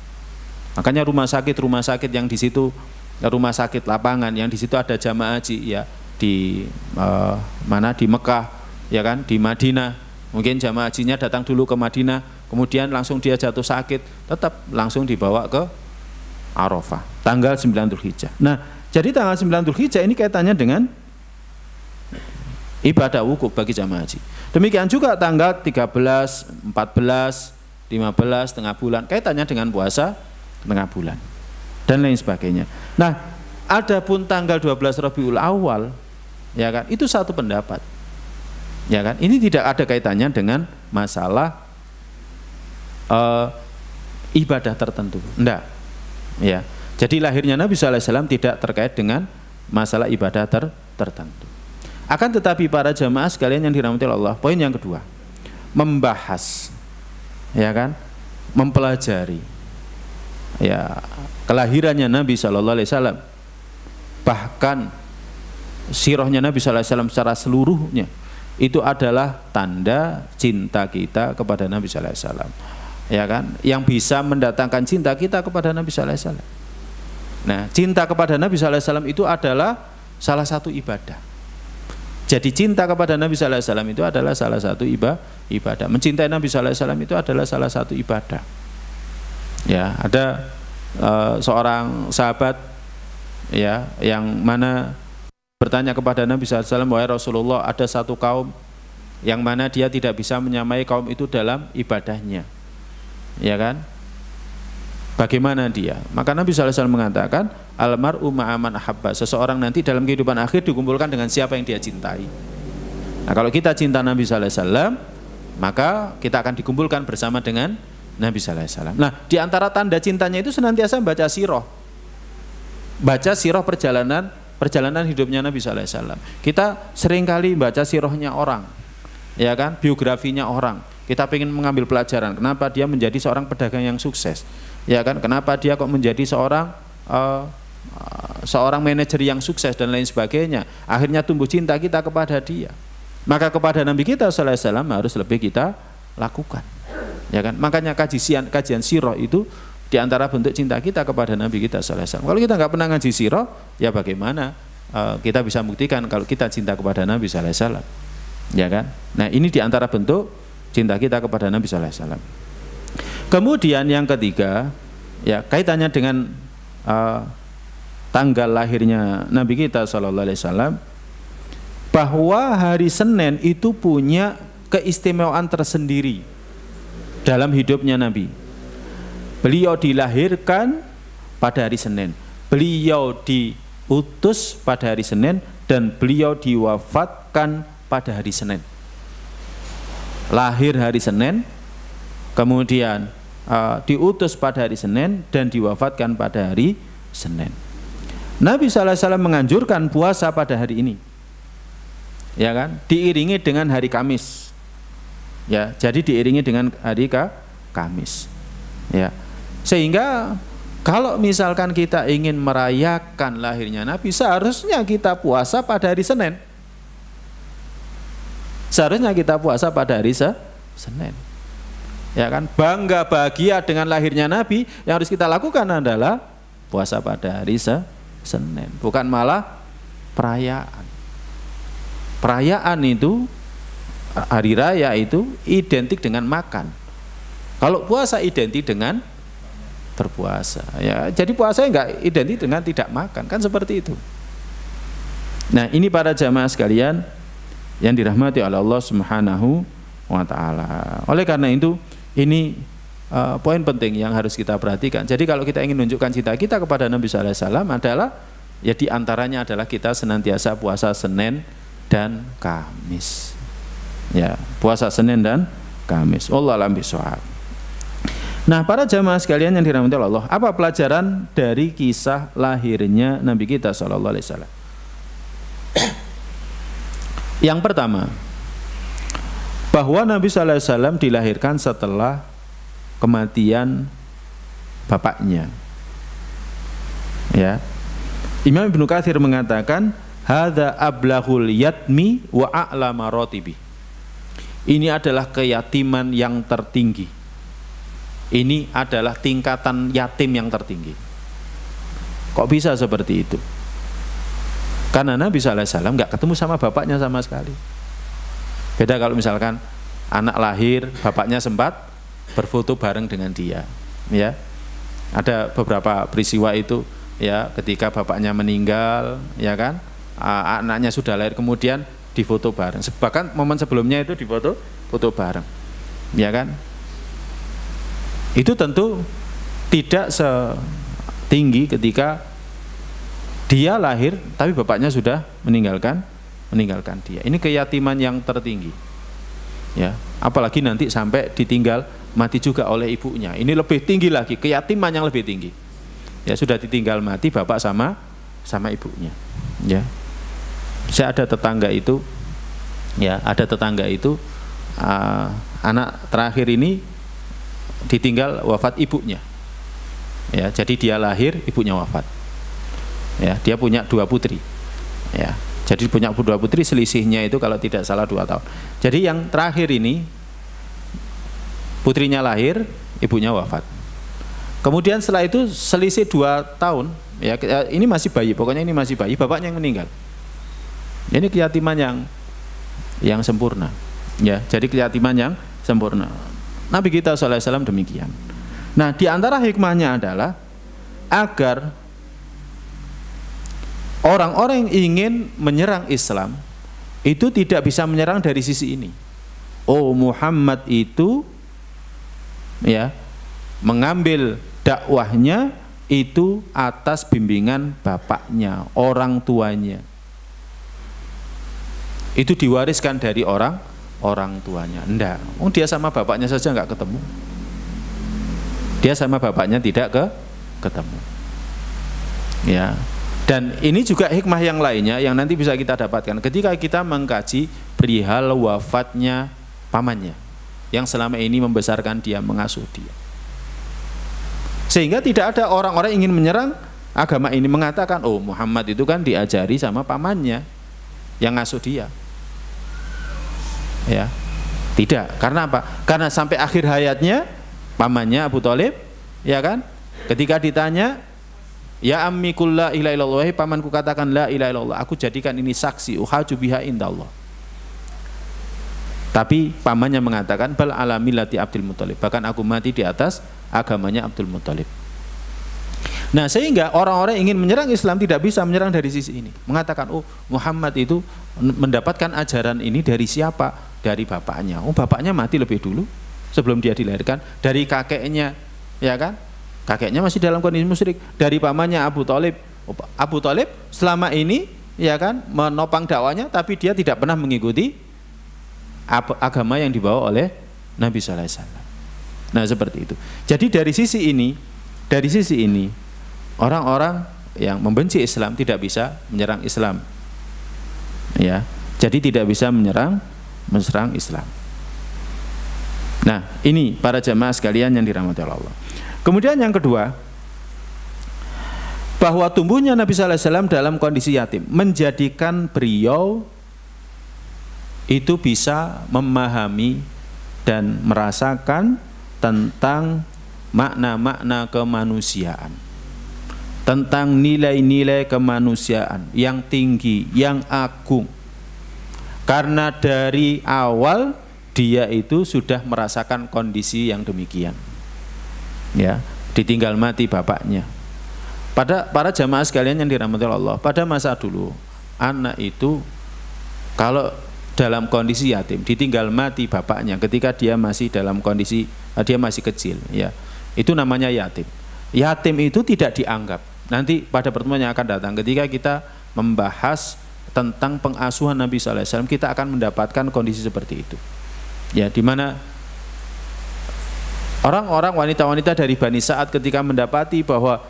Makanya rumah sakit yang di situ, rumah sakit lapangan yang di situ ada jamaah haji, ya, di mana, di Mekah, ya kan, di Madinah. Mungkin jamaah hajinya datang dulu ke Madinah, kemudian langsung dia jatuh sakit, tetap langsung dibawa ke Arafah, tanggal 9 Dzulhijjah. Nah, jadi tanggal 9 Dzulhijjah ini kaitannya dengan ibadah wukuf bagi jamaah haji. Demikian juga tanggal 13, 14, 15 tengah bulan, kaitannya dengan puasa tengah bulan dan lain sebagainya. Nah, adapun tanggal 12 Rabiul Awal, ya kan, itu satu pendapat. Ya kan, ini tidak ada kaitannya dengan masalah ibadah tertentu. Enggak. Ya, Jadi lahirnya Nabi SAW tidak terkait dengan masalah ibadah tertentu. Akan tetapi para jamaah sekalian yang dirahmati Allah, poin yang kedua, membahas, ya kan, mempelajari, ya, kelahirannya Nabi SAW, bahkan sirahnya Nabi SAW secara seluruhnya, itu adalah tanda cinta kita kepada Nabi SAW, ya kan, yang bisa mendatangkan cinta kita kepada Nabi SAW. Nah, cinta kepada Nabi SAW itu adalah salah satu ibadah. Jadi cinta kepada Nabi SAW itu adalah salah satu ibadah. Mencintai Nabi SAW itu adalah salah satu ibadah. Ya, ada seorang sahabat, ya, yang mana bertanya kepada Nabi SAW, wahai Rasulullah, ada satu kaum yang mana dia tidak bisa menyamai kaum itu dalam ibadahnya, ya kan? Bagaimana dia? Maka Nabi SAW mengatakan, almar'u ma'aman ahabba, seseorang nanti dalam kehidupan akhir dikumpulkan dengan siapa yang dia cintai. Nah, kalau kita cinta Nabi SAW, maka kita akan dikumpulkan bersama dengan Nabi SAW. Nah, di antara tanda cintanya itu senantiasa baca sirah, baca sirah perjalanan hidupnya Nabi SAW. Kita seringkali baca sirahnya orang, ya kan, biografinya orang. Kita ingin mengambil pelajaran, kenapa dia menjadi seorang pedagang yang sukses, ya kan, kenapa dia kok menjadi seorang manajer yang sukses dan lain sebagainya. Akhirnya tumbuh cinta kita kepada dia. Maka kepada Nabi kita sallallahu alaihi wasallam harus lebih kita lakukan, ya kan. Makanya kajian sirah itu diantara bentuk cinta kita kepada Nabi kita sallallahu alaihi wasallam. Kalau kita nggak pernah ngaji sirah, ya bagaimana kita bisa buktikan kalau kita cinta kepada Nabi sallallahu alaihi wasallam, ya kan. Nah, ini diantara bentuk cinta kita kepada Nabi sallallahu alaihi wasallam. Kemudian yang ketiga, ya, kaitannya dengan tanggal lahirnya Nabi kita sallallahu alaihi wasallam, bahwa hari Senin itu punya keistimewaan tersendiri dalam hidupnya Nabi. Beliau dilahirkan pada hari Senin, beliau diutus pada hari Senin, dan beliau diwafatkan pada hari Senin. Lahir hari Senin, kemudian diutus pada hari Senin, dan diwafatkan pada hari Senin. Nabi sallallahu alaihi wasallam menganjurkan puasa pada hari ini, ya kan, diiringi dengan hari Kamis, ya, jadi diiringi dengan hari Kamis, ya, sehingga kalau misalkan kita ingin merayakan lahirnya Nabi, seharusnya kita puasa pada hari Senin. Seharusnya kita puasa pada hari Senin, ya kan. Bangga bahagia dengan lahirnya Nabi, yang harus kita lakukan adalah puasa pada hari Senin, bukan malah perayaan. Perayaan itu, hari raya itu identik dengan makan. Kalau puasa identik dengan berpuasa, ya. Jadi puasa enggak identik dengan tidak makan, kan seperti itu. Nah, ini para jamaah sekalian yang dirahmati oleh Allah Subhanahu wa taala. Oleh karena itu, ini poin penting yang harus kita perhatikan. Jadi kalau kita ingin menunjukkan cinta kita kepada Nabi sallallahu alaihi wasallam adalah, ya, di antaranya adalah kita senantiasa puasa Senin dan Kamis. Ya, puasa Senin dan Kamis. Wallahu a'lam bishawab. Nah, para jamaah sekalian yang dirahmati Allah, apa pelajaran dari kisah lahirnya Nabi kita sallallahu alaihi wasallam? Yang pertama, bahwa Nabi sallallahu alaihi wasallam dilahirkan setelah kematian bapaknya. Ya. Imam Ibnu Katsir mengatakan, hadza ablaghul yatmi wa a'lama rotibi. Ini adalah keyatiman yang tertinggi. Ini adalah tingkatan yatim yang tertinggi. Kok bisa seperti itu? Karena Nabi sallallahu alaihi wasallam nggak ketemu sama bapaknya sama sekali. Beda kalau misalkan anak lahir, bapaknya sempat berfoto bareng dengan dia, ya. Ada beberapa peristiwa itu, ya, ketika bapaknya meninggal, ya kan, anaknya sudah lahir kemudian difoto bareng. Bahkan momen sebelumnya itu difoto bareng, ya kan. Itu tentu tidak setinggi ketika dia lahir tapi bapaknya sudah meninggalkan dia. Ini keyatiman yang tertinggi, ya. Apalagi nanti sampai ditinggal mati juga oleh ibunya. Ini lebih tinggi lagi, keyatiman yang lebih tinggi. ya sudah ditinggal mati bapak sama ibunya. Ya, saya ada tetangga itu, anak terakhir ini ditinggal wafat ibunya. Ya, jadi dia lahir, ibunya wafat. Ya, dia punya 2 putri. Ya, jadi punya 2 putri, selisihnya itu kalau tidak salah 2 tahun. Jadi yang terakhir ini putrinya lahir, ibunya wafat. Kemudian setelah itu selisih 2 tahun, ya ini masih bayi, pokoknya ini masih bayi, bapaknya yang meninggal. Ini keyatiman yang sempurna. Ya, jadi keyatiman yang sempurna. Nabi kita SAW demikian. Nah, di antara hikmahnya adalah agar orang-orang yang ingin menyerang Islam itu tidak bisa menyerang dari sisi ini. Oh, Muhammad itu ya mengambil dakwahnya itu atas bimbingan bapaknya, orang tuanya. Itu diwariskan dari orang tuanya. Enggak, dia sama bapaknya saja enggak ketemu. Dia sama bapaknya tidak ketemu. Ya. Dan ini juga hikmah yang lainnya yang nanti bisa kita dapatkan ketika kita mengkaji perihal wafatnya pamannya yang selama ini membesarkan dia, mengasuh dia. Sehingga tidak ada orang-orang ingin menyerang agama ini, mengatakan, oh Muhammad itu kan diajari sama pamannya yang ngasuh dia. Ya, tidak. Karena apa? Karena sampai akhir hayatnya pamannya Abu Thalib, ya kan? Ketika ditanya, ya ammi qul la ilaha illallah, pamanku katakan la ilaha illallah, aku jadikan ini saksi, uhaju biha indallah. Tapi pamannya mengatakan bal ala millati Abdul Muthalib, bahkan aku mati di atas agamanya Abdul Muthalib. Nah, sehingga orang-orang ingin menyerang Islam tidak bisa menyerang dari sisi ini, mengatakan oh Muhammad itu mendapatkan ajaran ini dari siapa? Dari bapaknya. Oh, bapaknya mati lebih dulu sebelum dia dilahirkan, dari kakeknya, ya kan? Kakeknya masih dalam kondisi musyrik, dari pamannya Abu Thalib. Abu Thalib selama ini, ya kan, menopang dakwanya, tapi dia tidak pernah mengikuti agama yang dibawa oleh Nabi sallallahu alaihi wasallam. Nah, seperti itu. Jadi dari sisi ini, orang-orang yang membenci Islam tidak bisa menyerang Islam. Ya, jadi tidak bisa menyerang Islam. Nah, ini para jamaah sekalian yang dirahmati Allah. Kemudian yang kedua, bahwa tumbuhnya Nabi sallallahu alaihi wasallam dalam kondisi yatim menjadikan beliau itu bisa memahami dan merasakan tentang makna-makna kemanusiaan, tentang nilai-nilai kemanusiaan yang tinggi, yang agung. Karena dari awal dia itu sudah merasakan kondisi yang demikian. Ya, ditinggal mati bapaknya. Pada para jamaah sekalian yang dirahmati Allah, pada masa dulu anak itu kalau dalam kondisi yatim, ditinggal mati bapaknya ketika dia masih dalam kondisi dia masih kecil, ya, itu namanya yatim. Yatim itu tidak dianggap. Nanti pada pertemuan yang akan datang, ketika kita membahas tentang pengasuhan Nabi sallallahu alaihi wasallam, kita akan mendapatkan kondisi seperti itu, ya, di mana orang-orang wanita-wanita dari Bani Sa'ad ketika mendapati bahwa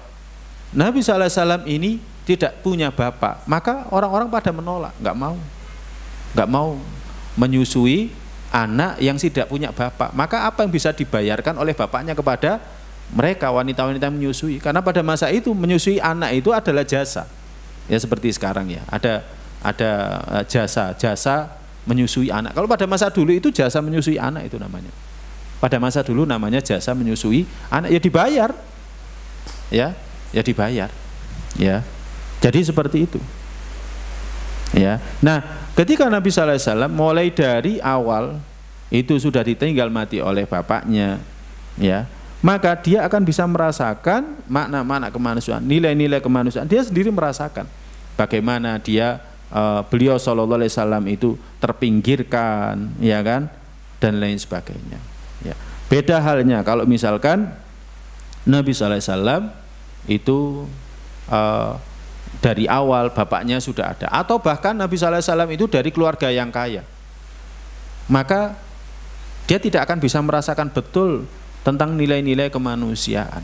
Nabi sallallahu alaihi wasallam ini tidak punya bapak, maka orang-orang pada menolak, nggak mau menyusui anak yang tidak punya bapak. Maka apa yang bisa dibayarkan oleh bapaknya kepada mereka wanita-wanita menyusui? Karena pada masa itu menyusui anak itu adalah jasa. Ya seperti sekarang ya, ada jasa menyusui anak. Kalau pada masa dulu itu jasa menyusui anak itu namanya. Pada masa dulu namanya jasa menyusui anak, ya dibayar. Ya dibayar. Ya. Jadi seperti itu. Ya. Nah, ketika Nabi sallallahu alaihi wasallam mulai dari awal itu sudah ditinggal mati oleh bapaknya, ya, maka dia akan bisa merasakan makna-makna kemanusiaan, nilai-nilai kemanusiaan. Dia sendiri merasakan bagaimana beliau sallallahu alaihi wasallam itu terpinggirkan, ya kan, dan lain sebagainya. Ya. Beda halnya kalau misalkan Nabi sallallahu alaihi wasallam itu dari awal bapaknya sudah ada, atau bahkan Nabi sallallahu alaihi wasallam itu dari keluarga yang kaya, maka dia tidak akan bisa merasakan betul tentang nilai-nilai kemanusiaan.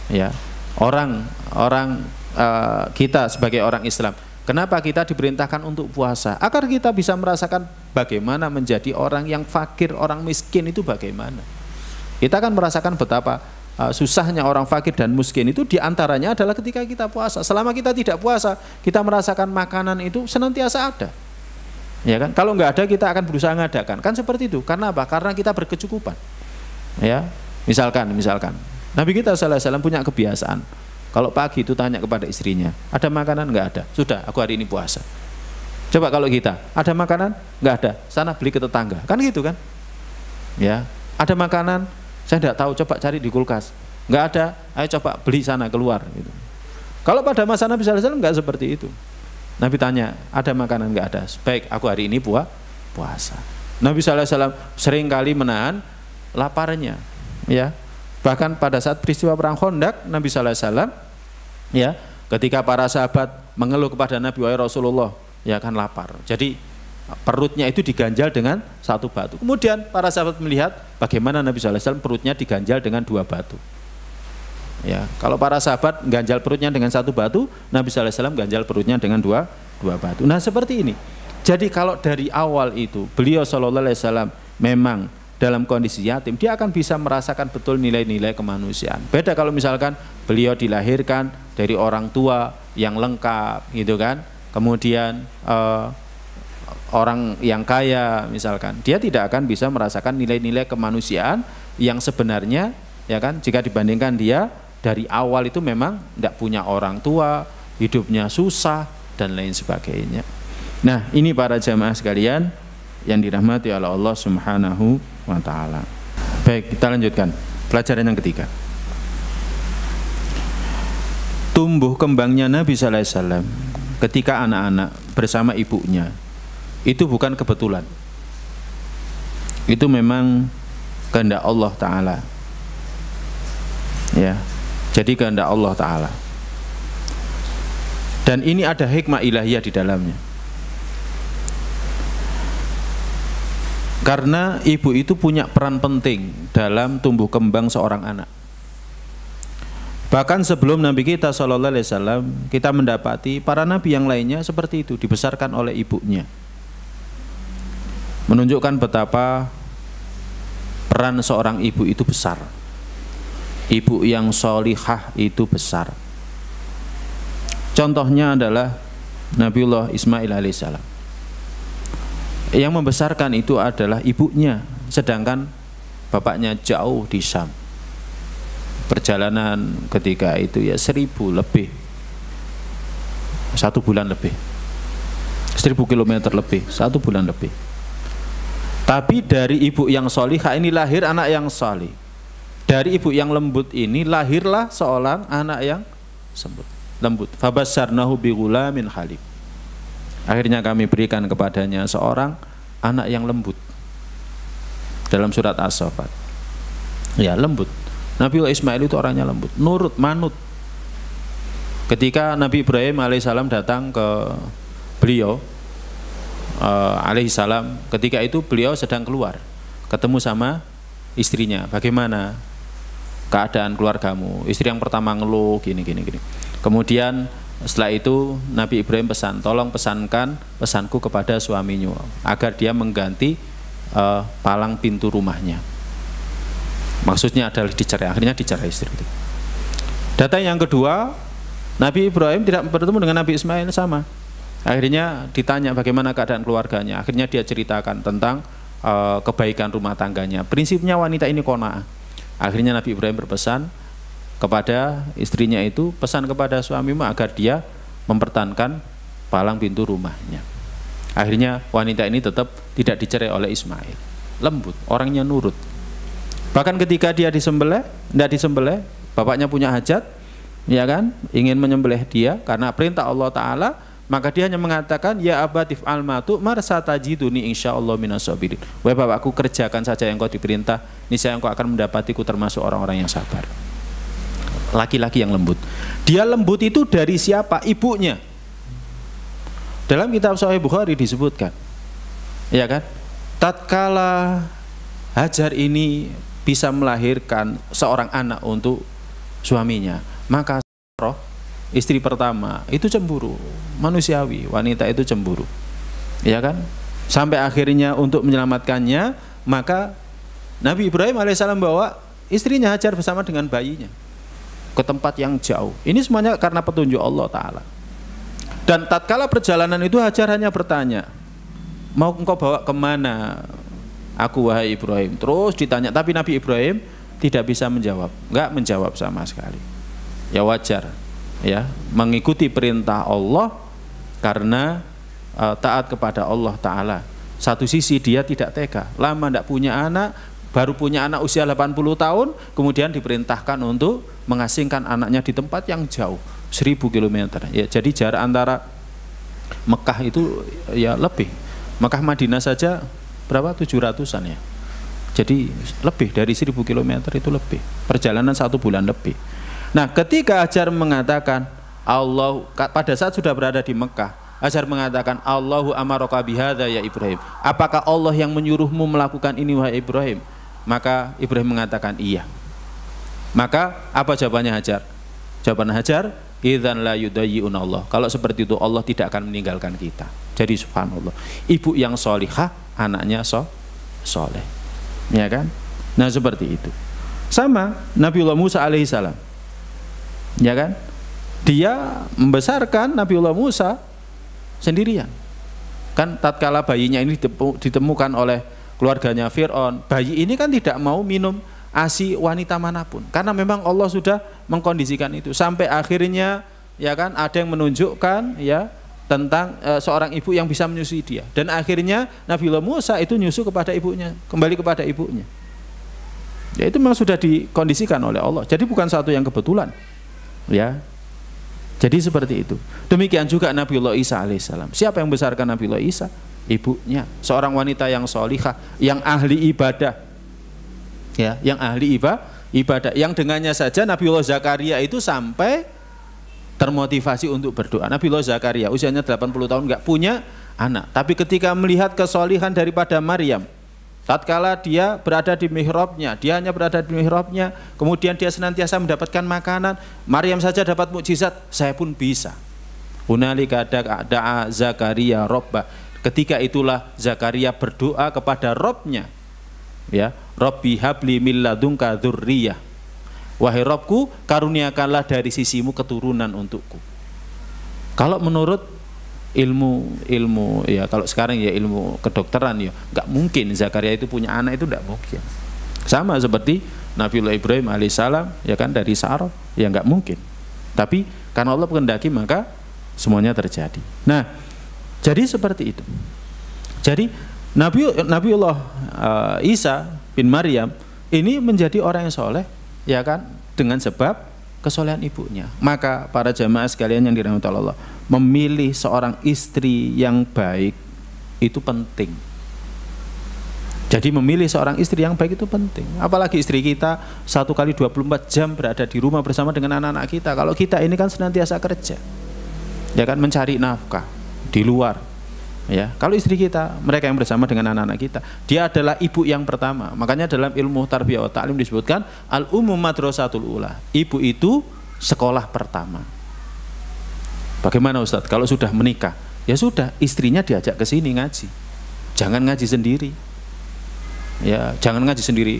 Ya, Kita sebagai orang Islam, kenapa kita diperintahkan untuk puasa? Agar kita bisa merasakan bagaimana menjadi orang yang fakir, orang miskin itu bagaimana. Kita akan merasakan betapa susahnya orang fakir dan miskin itu, diantaranya adalah ketika kita puasa. Selama kita tidak puasa, kita merasakan makanan itu senantiasa ada. Ya kan? Kalau nggak ada, kita akan berusaha ngadakan. Kan seperti itu. Karena apa? Karena kita berkecukupan. Ya, misalkan Nabi kita sallallahu alaihi wasallam punya kebiasaan, kalau pagi itu tanya kepada istrinya, ada makanan? Nggak ada. Sudah, aku hari ini puasa. Coba kalau kita, ada makanan? Nggak ada. Sana beli ke tetangga. Kan gitu kan? Ya, ada makanan? Saya tidak tahu, coba cari di kulkas. Nggak ada, ayo coba beli sana keluar. Gitu. Kalau pada masa Nabi sallallahu alaihi wasallam nggak seperti itu. Nabi tanya, ada makanan? Nggak ada. Baik, aku hari ini puasa. Nabi sallallahu alaihi wasallam sering kali menahan laparnya. Ya, bahkan pada saat peristiwa perang Khandaq, Nabi sallallahu alaihi wasallam, ya, ketika para sahabat mengeluh kepada Nabi, wahai Rasulullah, ya kan lapar. Jadi perutnya itu diganjal dengan satu batu. Kemudian para sahabat melihat bagaimana Nabi sallallahu alaihi wasallam perutnya diganjal dengan 2 batu. Ya, kalau para sahabat ganjal perutnya dengan 1 batu, Nabi sallallahu alaihi wasallam ganjal perutnya dengan dua batu. Nah, seperti ini. Jadi kalau dari awal itu beliau sallallahu alaihi wasallam memang dalam kondisi yatim, dia akan bisa merasakan betul nilai-nilai kemanusiaan. Beda kalau misalkan beliau dilahirkan dari orang tua yang lengkap, gitu kan. Kemudian orang yang kaya misalkan, dia tidak akan bisa merasakan nilai-nilai kemanusiaan yang sebenarnya, ya kan, jika dibandingkan dia dari awal itu memang tidak punya orang tua, hidupnya susah dan lain sebagainya. Nah, ini para jamaah sekalian yang dirahmati oleh Allah Subhanahu wa taala. Baik, kita lanjutkan pelajaran yang ketiga. Tumbuh kembangnya Nabi sallallahu alaihi wasallam ketika anak-anak bersama ibunya itu bukan kebetulan. Itu memang kehendak Allah taala. Ya. Jadi kehendak Allah taala. Dan ini ada hikmah ilahiyah di dalamnya. Karena ibu itu punya peran penting dalam tumbuh kembang seorang anak. Bahkan sebelum Nabi kita sallallahu alaihi wasallam, kita mendapati para nabi yang lainnya seperti itu, dibesarkan oleh ibunya. Menunjukkan betapa peran seorang ibu itu besar. Ibu yang sholihah itu besar. Contohnya adalah Nabiullah Ismail alaihissalam. Yang membesarkan itu adalah ibunya, sedangkan bapaknya jauh di Syam. Perjalanan ketika itu ya 1000 lebih, 1 bulan lebih, 1000 kilometer lebih, 1 bulan lebih. Tapi dari ibu yang sholihah ini lahir anak yang salih. Dari ibu yang lembut ini lahirlah seorang anak yang lembut. Fabasyarnahu bighulamin halim. Akhirnya kami berikan kepadanya seorang anak yang lembut. Dalam surat As-Saffat. Ya, lembut. Nabi Ismail itu orangnya lembut, nurut, manut. Ketika Nabi Ibrahim alaihissalam datang ke beliau alaihissalam, ketika itu beliau sedang keluar, ketemu sama istrinya. Bagaimana keadaan keluargamu? Istri yang pertama ngeluh gini. Kemudian setelah itu Nabi Ibrahim pesan, tolong pesankan pesanku kepada suaminya agar dia mengganti palang pintu rumahnya. Maksudnya adalah dicerai. Akhirnya dicerai istri itu. Data yang kedua, Nabi Ibrahim tidak bertemu dengan Nabi Ismail sama. Akhirnya ditanya bagaimana keadaan keluarganya. Akhirnya dia ceritakan tentang kebaikan rumah tangganya. Prinsipnya wanita ini qanaah. Akhirnya Nabi Ibrahim berpesan kepada istrinya itu, pesan kepada suamimu agar dia mempertahankan palang pintu rumahnya. Akhirnya wanita ini tetap tidak dicerai oleh Ismail. Lembut, orangnya nurut. Bahkan ketika dia disembelih, tidak disembelih, bapaknya punya hajat, ya kan, ingin menyembelih dia karena perintah Allah Taala, maka dia hanya mengatakan, ya abatif almatu marsatajiduni insyaallah minasabirin. Wahai bapakku, kerjakan saja yang kau diperintah, niscaya engkau akan mendapatiku termasuk orang-orang yang sabar. Laki-laki yang lembut. Dia lembut itu dari siapa? Ibunya. Dalam kitab Sahih Bukhari disebutkan, ya kan, tatkala Hajar ini bisa melahirkan seorang anak untuk suaminya, Maka Sarah, istri pertama itu cemburu, manusiawi, wanita itu cemburu, ya kan? Sampai akhirnya untuk menyelamatkannya, maka Nabi Ibrahim alaihissalam bawa istrinya Hajar bersama dengan bayinya ke tempat yang jauh. Ini semuanya karena petunjuk Allah Ta'ala. Dan tatkala perjalanan itu Hajar hanya bertanya, mau engkau bawa kemana aku wahai Ibrahim? Terus ditanya, tapi Nabi Ibrahim tidak bisa menjawab, enggak menjawab sama sekali. Ya wajar, ya, mengikuti perintah Allah karena taat kepada Allah Ta'ala. Satu sisi dia tidak tega, lama tidak punya anak, baru punya anak usia 80 tahun, kemudian diperintahkan untuk mengasingkan anaknya di tempat yang jauh, 1000 km. Ya, jadi jarak antara Mekah itu ya lebih. Mekah Madinah saja berapa? 700-an ya. Jadi lebih dari 1000 km itu lebih. Perjalanan 1 bulan lebih. Nah, ketika Hajar mengatakan Allah, pada saat sudah berada di Mekah, Hajar mengatakan Allahu amaraka bihadza ya Ibrahim. Apakah Allah yang menyuruhmu melakukan ini wahai Ibrahim? Maka Ibrahim mengatakan iya. Maka apa jawabannya Hajar? Jawaban Hajar, idzan la yudayyi'un Allah. Kalau seperti itu Allah tidak akan meninggalkan kita. Jadi subhanallah, ibu yang solihah, anaknya soleh, ya kan? Nah seperti itu. Sama Nabiullah Musa alaihissalam, ya kan? Dia membesarkan Nabiullah Musa sendirian. Kan tatkala bayinya ini ditemukan oleh keluarganya Fir'aun, bayi ini kan tidak mau minum ASI wanita manapun, karena memang Allah sudah mengkondisikan itu. Sampai akhirnya, ya kan, ada yang menunjukkan ya tentang seorang ibu yang bisa menyusui dia, dan akhirnya Nabiullah Musa itu nyusu kepada ibunya, kembali kepada ibunya. Ya itu memang sudah dikondisikan oleh Allah. Jadi bukan satu yang kebetulan, ya. Jadi seperti itu. Demikian juga Nabiullah Isa alaihissalam. Siapa yang membesarkan Nabiullah Isa? Ibunya, seorang wanita yang solihah, yang ahli ibadah, ya, yang ahli ibadah, yang dengannya saja Nabiullah Zakaria itu sampai termotivasi untuk berdoa. Nabiullah Zakaria usianya 80 tahun nggak punya anak, tapi ketika melihat kesolihan daripada Maryam, tatkala dia berada di mihrabnya, dia hanya berada di mihrabnya, kemudian dia senantiasa mendapatkan makanan. Maryam saja dapat mukjizat, saya pun bisa. Hunalika da'a Zakaria Rabbah. Ketika itulah Zakaria berdoa kepada Robnya, ya, Robbi habli min ladunka dzurriyyah. Wahai Robku, karuniakanlah dari sisimu keturunan untukku. Kalau menurut ilmu ya, kalau sekarang ya ilmu kedokteran ya, nggak mungkin Zakaria itu punya anak, itu nggak mungkin. Sama seperti Nabiullah Ibrahim alaihissalam, ya kan, dari Sarah, ya nggak mungkin. Tapi karena Allah kehendaki maka semuanya terjadi. Nah, jadi seperti itu. Jadi Nabiullah Isa bin Maryam ini menjadi orang yang soleh, ya kan, dengan sebab kesolehan ibunya. Maka para jamaah sekalian yang dirahmati Allah, memilih seorang istri yang baik itu penting. Jadi memilih seorang istri yang baik itu penting. Apalagi istri kita 1 kali 24 jam berada di rumah bersama dengan anak-anak kita. Kalau kita ini kan senantiasa kerja, ya kan, mencari nafkah di luar, ya. Kalau istri kita, mereka yang bersama dengan anak-anak kita, dia adalah ibu yang pertama. Makanya dalam ilmu tarbiyah wa ta'lim disebutkan al-ummu madrasatul ula. Ibu itu sekolah pertama. Bagaimana Ustadz? Kalau sudah menikah, ya sudah, istrinya diajak ke sini ngaji. Jangan ngaji sendiri. Ya, jangan ngaji sendiri.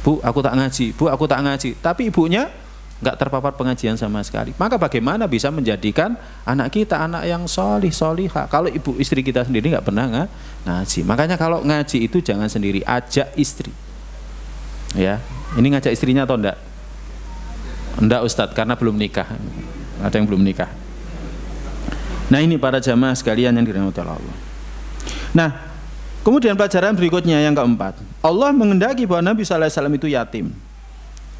Bu, aku tak ngaji. Bu, aku tak ngaji. Tapi ibunya nggak terpapar pengajian sama sekali. Maka bagaimana bisa menjadikan anak kita anak yang solihah kalau ibu istri kita sendiri nggak pernah ngaji. Makanya kalau ngaji itu jangan sendiri, ajak istri. Ya, ini ngajak istrinya atau enggak? Enggak Ustadz, karena belum nikah. Ada yang belum nikah. Nah ini para jamaah sekalian yang dirahmati Allah. Nah, kemudian pelajaran berikutnya yang keempat, Allah menghendaki bahwa Nabi SAW itu yatim,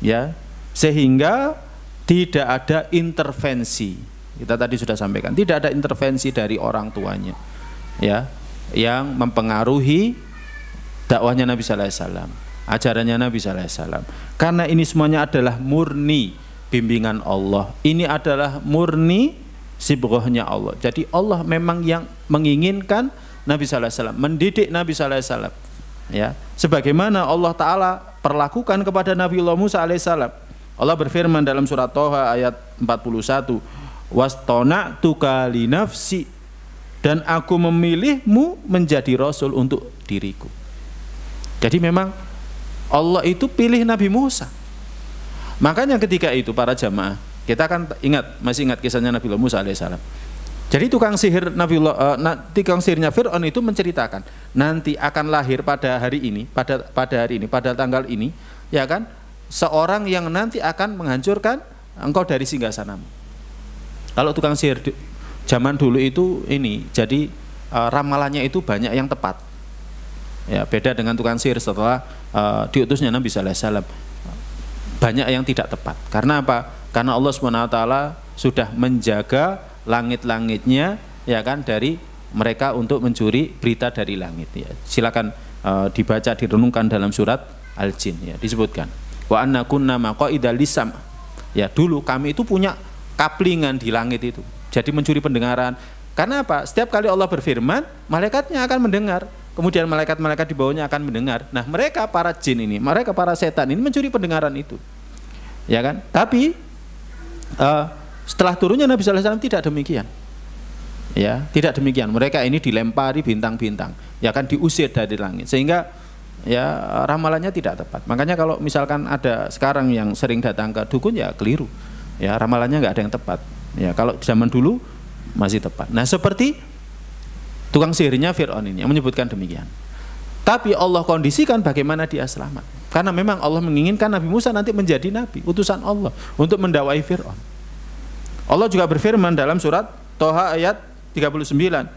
ya, sehingga tidak ada intervensi. Kita tadi sudah sampaikan, tidak ada intervensi dari orang tuanya, ya, yang mempengaruhi dakwahnya Nabi SAW, ajarannya Nabi SAW. Karena ini semuanya adalah murni bimbingan Allah. Ini adalah murni sibghahnya Allah. Jadi Allah memang yang menginginkan Nabi SAW, mendidik Nabi SAW, ya, sebagaimana Allah Ta'ala perlakukan kepada Nabiullah Musa alaihissalam. Allah berfirman dalam surat Thaha ayat 41, wastona'tuka li nafsi, dan aku memilihmu menjadi rasul untuk diriku. Jadi memang Allah itu pilih Nabi Musa. Makanya ketika itu para jamaah, kita kan masih ingat kisahnya Nabiullah Musa alaihissalam. Jadi tukang sihirnya Fir'aun itu menceritakan nanti akan lahir pada hari ini, pada tanggal ini, ya kan, seorang yang nanti akan menghancurkan engkau dari singgasanamu. Kalau tukang sihir zaman dulu itu jadi ramalannya itu banyak yang tepat. Ya, beda dengan tukang sihir setelah diutusnya Nabi sallallahu alaihi wasallam. Banyak yang tidak tepat. Karena apa? Karena Allah SWT sudah menjaga langit-langitnya, ya kan, dari mereka untuk mencuri berita dari langit. Ya. Silakan dibaca, direnungkan dalam surat Al-Jin. Ya, disebutkan. Wa anna kunna maqaida lisam. Ya, dulu kami itu punya kaplingan di langit itu. Jadi mencuri pendengaran. Karena apa? Setiap kali Allah berfirman, malaikatnya akan mendengar. Kemudian malaikat-malaikat di bawahnya akan mendengar. Nah, mereka para jin ini, mereka para setan ini mencuri pendengaran itu. Ya kan? Tapi setelah turunnya Nabi sallallahu alaihi wasallam tidak demikian. Ya, tidak demikian. Mereka ini dilempari bintang-bintang, ya kan, diusir dari langit. Sehingga ya ramalannya tidak tepat. Makanya kalau misalkan ada sekarang yang sering datang ke dukun, ya keliru. Ya, ramalannya nggak ada yang tepat. Ya, kalau zaman dulu masih tepat. Nah, seperti tukang sihirnya Fir'aun ini yang menyebutkan demikian. Tapi Allah kondisikan bagaimana dia selamat. Karena memang Allah menginginkan Nabi Musa nanti menjadi nabi, utusan Allah untuk mendakwai Fir'aun. Allah juga berfirman dalam surat Thaha ayat 39,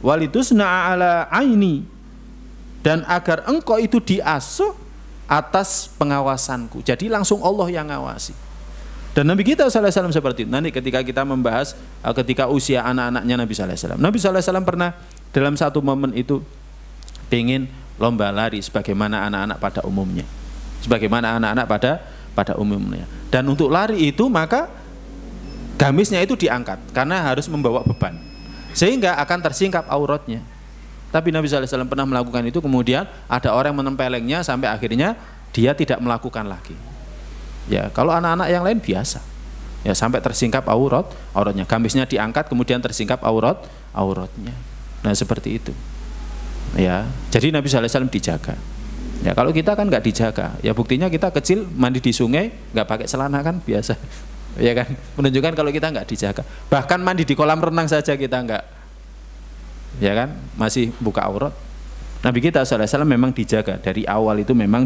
walitusna'a ala aini, dan agar engkau itu diasuh atas pengawasanku. Jadi langsung Allah yang ngawasi. Dan Nabi kita sallallahu alaihi wasallam seperti itu. Nanti ketika kita membahas ketika usia anak-anaknya Nabi sallallahu alaihi wasallam. Nabi sallallahu alaihi wasallam pernah dalam satu momen itu ingin lomba lari sebagaimana anak-anak pada umumnya. Sebagaimana anak-anak pada umumnya. Dan untuk lari itu maka gamisnya itu diangkat karena harus membawa beban. Sehingga akan tersingkap auratnya. Tapi Nabi sallallahu alaihi wasallam pernah melakukan itu, kemudian ada orang yang menempelengnya sampai akhirnya dia tidak melakukan lagi. Ya, kalau anak-anak yang lain biasa. Ya, sampai tersingkap auratnya. Gamisnya diangkat kemudian tersingkap auratnya. Nah, seperti itu. Ya, jadi Nabi sallallahu alaihi wasallam dijaga. Ya, kalau kita kan nggak dijaga. Ya, buktinya kita kecil mandi di sungai nggak pakai celana kan biasa. Ya kan, menunjukkan kalau kita nggak dijaga. Bahkan mandi di kolam renang saja kita nggak, ya kan, masih buka aurat. Nabi kita sallallahu alaihi wasallam memang dijaga dari awal, itu memang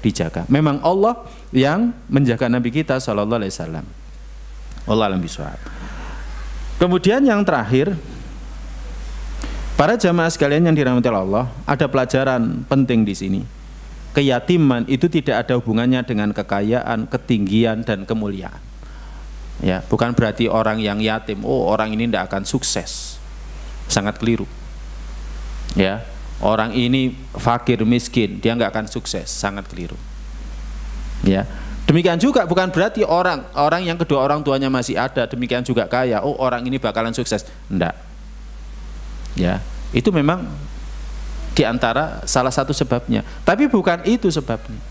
dijaga. Memang Allah yang menjaga Nabi kita sallallahu alaihi wasallam. Wallahu a'lam bishawab. Kemudian yang terakhir, para jamaah sekalian yang dirahmati Allah, ada pelajaran penting di sini. Keyatiman itu tidak ada hubungannya dengan kekayaan, ketinggian, dan kemuliaan. Ya, bukan berarti orang yang yatim, oh orang ini tidak akan sukses. Sangat keliru. Ya, orang ini fakir miskin, dia nggak akan sukses. Sangat keliru. Ya, demikian juga bukan berarti orang yang kedua orang tuanya masih ada, demikian juga kaya, oh orang ini bakalan sukses. Enggak. Ya, itu memang diantara salah satu sebabnya, tapi bukan itu sebabnya.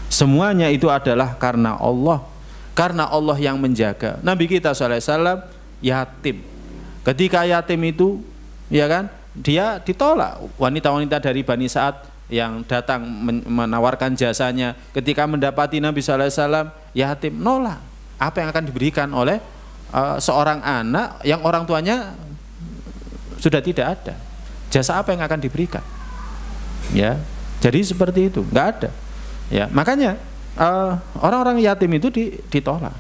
Semuanya itu adalah karena Allah yang menjaga. Nabi kita sallallahu alaihi wasallam yatim. Ketika yatim itu, ya kan, dia ditolak. Wanita-wanita dari Bani Sa'ad yang datang menawarkan jasanya, ketika mendapati Nabi sallallahu alaihi wasallam yatim, nolak. Apa yang akan diberikan oleh seorang anak yang orang tuanya sudah tidak ada? Jasa apa yang akan diberikan? Ya, jadi seperti itu, nggak ada. Ya, makanya orang-orang yatim itu ditolak.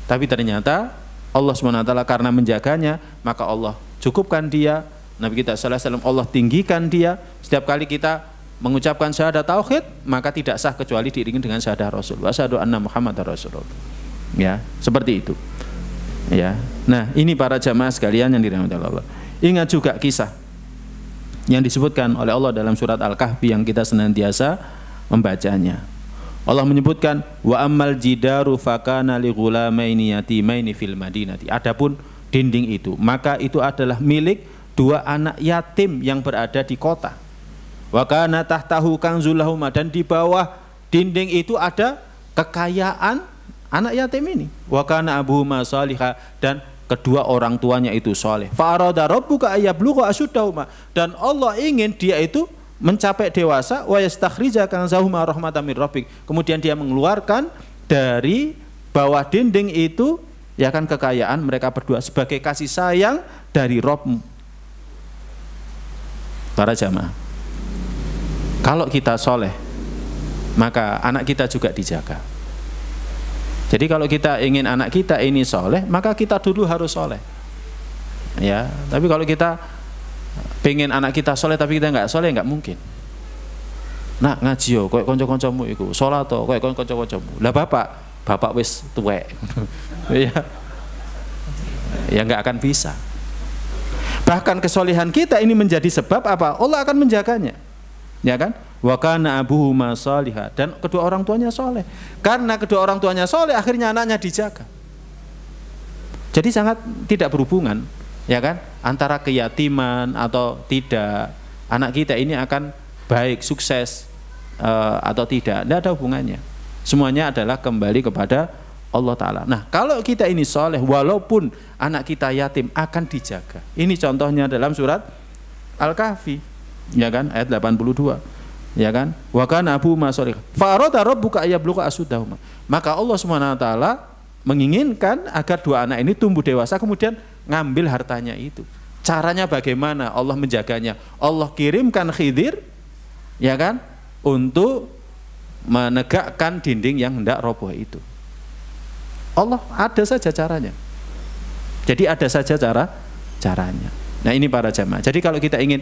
Tapi ternyata Allah SWT karena menjaganya, maka Allah cukupkan dia. Nabi kita sallallahu alaihi wasallam Allah tinggikan dia. Setiap kali kita mengucapkan syahadat tauhid, maka tidak sah kecuali diiringi dengan syahadat Rasul. Wa asyhadu anna Muhammadar Rasulullah. Ya, seperti itu. Ya. Nah, ini para jamaah sekalian yang dirahmati Allah. Ingat juga kisah yang disebutkan oleh Allah dalam surat Al-Kahfi yang kita senantiasa membacanya. Allah menyebutkan wa ammal jidaru fakana li ghulamaini yatimaini fil madinati. Adapun dinding itu, maka itu adalah milik dua anak yatim yang berada di kota. Wa kana tahtahu kanzul lahum, dan di bawah dinding itu ada kekayaan anak yatim ini. Wa kana abuhuma shalihah, dan kedua orang tuanya itu soleh. Fa arada rabbuka ayablugha ashuddahuma, dan Allah ingin dia itu mencapai dewasa. Wa yastakhrija kanzahuma rahmatan mir rabbik, kemudian dia mengeluarkan dari bawah dinding itu ya kan kekayaan mereka berdua sebagai kasih sayang dari Rabbmu. Para jamaah, kalau kita soleh, maka anak kita juga dijaga. Jadi kalau kita ingin anak kita ini soleh, maka kita dulu harus soleh. Ya, tapi kalau kita pengen anak kita soleh tapi kita nggak soleh, nggak mungkin. Nah ngaji yo, kowe kanca-kancamu iku sholat to, kowe kanca-kancamu. Lah bapak wis tuwek. Ya nggak akan bisa. Bahkan kesolehan kita ini menjadi sebab apa? Allah akan menjaganya, ya kan? Wa kana abuhuma shalihah, dan kedua orang tuanya soleh. Karena kedua orang tuanya soleh, akhirnya anaknya dijaga. Jadi sangat tidak berhubungan, ya kan? Antara keyatiman atau tidak, anak kita ini akan baik, sukses atau tidak, tidak ada hubungannya. Semuanya adalah kembali kepada Allah Ta'ala. Nah kalau kita ini soleh, walaupun anak kita yatim akan dijaga. Ini contohnya dalam surat Al-Kahfi, ya kan, ayat 82, ya kan, wa kana abuhuma shalihah fa arada rabbuka ayablugha ashuddahuma, maka Allah Subhanahu wa taala menginginkan agar dua anak ini tumbuh dewasa, kemudian ngambil hartanya itu. Caranya bagaimana Allah menjaganya? Allah kirimkan Khidir, ya kan, untuk menegakkan dinding yang hendak roboh itu. Allah ada saja caranya. Jadi ada saja caranya. Nah ini para jamaah. Jadi kalau kita ingin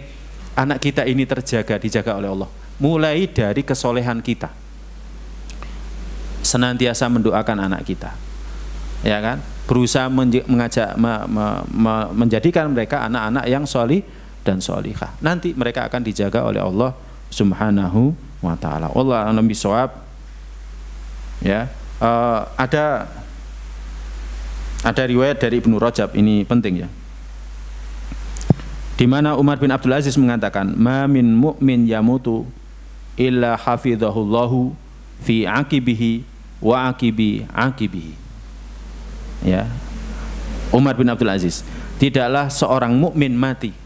anak kita ini terjaga, dijaga oleh Allah, mulai dari kesolehan kita, senantiasa mendoakan anak kita, ya kan, berusaha menjadikan mereka anak-anak yang solih dan solihah. Nanti mereka akan dijaga oleh Allah Subhanahu wa ta'ala. Allah a'lam bishawab. Ya, ada riwayat dari Ibnu Rajab, ini penting ya, di mana Umar bin Abdul Aziz mengatakan, ma min mu'min yamutu illa hafizahullahu fi aqibihi wa aqibi aqibihi. Ya, Umar bin Abdul Aziz, tidaklah seorang mukmin mati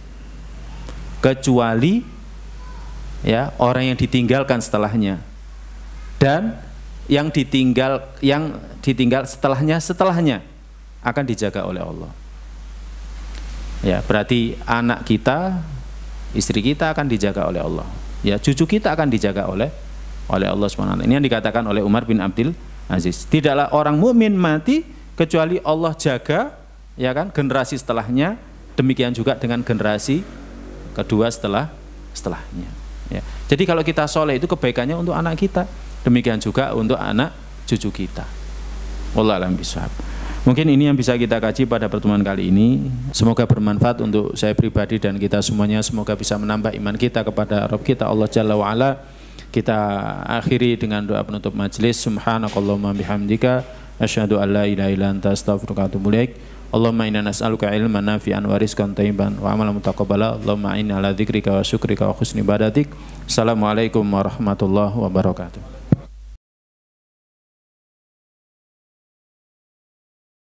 kecuali ya orang yang ditinggalkan setelahnya, dan yang ditinggal setelahnya akan dijaga oleh Allah. Ya, berarti anak kita, istri kita akan dijaga oleh Allah. Ya, cucu kita akan dijaga oleh Allah SWT. Ini yang dikatakan oleh Umar bin Abdul Aziz. Tidaklah orang mukmin mati kecuali Allah jaga, ya kan, generasi setelahnya. Demikian juga dengan generasi kedua setelahnya. Ya. Jadi kalau kita soleh itu kebaikannya untuk anak kita, demikian juga untuk anak cucu kita. Wallahu a'lam bishawab. Mungkin ini yang bisa kita kaji pada pertemuan kali ini. Semoga bermanfaat untuk saya pribadi dan kita semuanya. Semoga bisa menambah iman kita kepada Rabb kita Allah Jalla wa'ala. Kita akhiri dengan doa penutup majelis. Subhanakallahumma bihamdika asyhadu an la ilaha illa anta astaghfiruka wa atubu ilaik. Allahumma inna nas'aluka ilman nafi'an wa rizqan thayyiban wa amalan mutaqabbala. Allahumma inna ala dzikrika wa syukrika wa husni ibadatik. Assalamualaikum warahmatullahi wabarakatuh.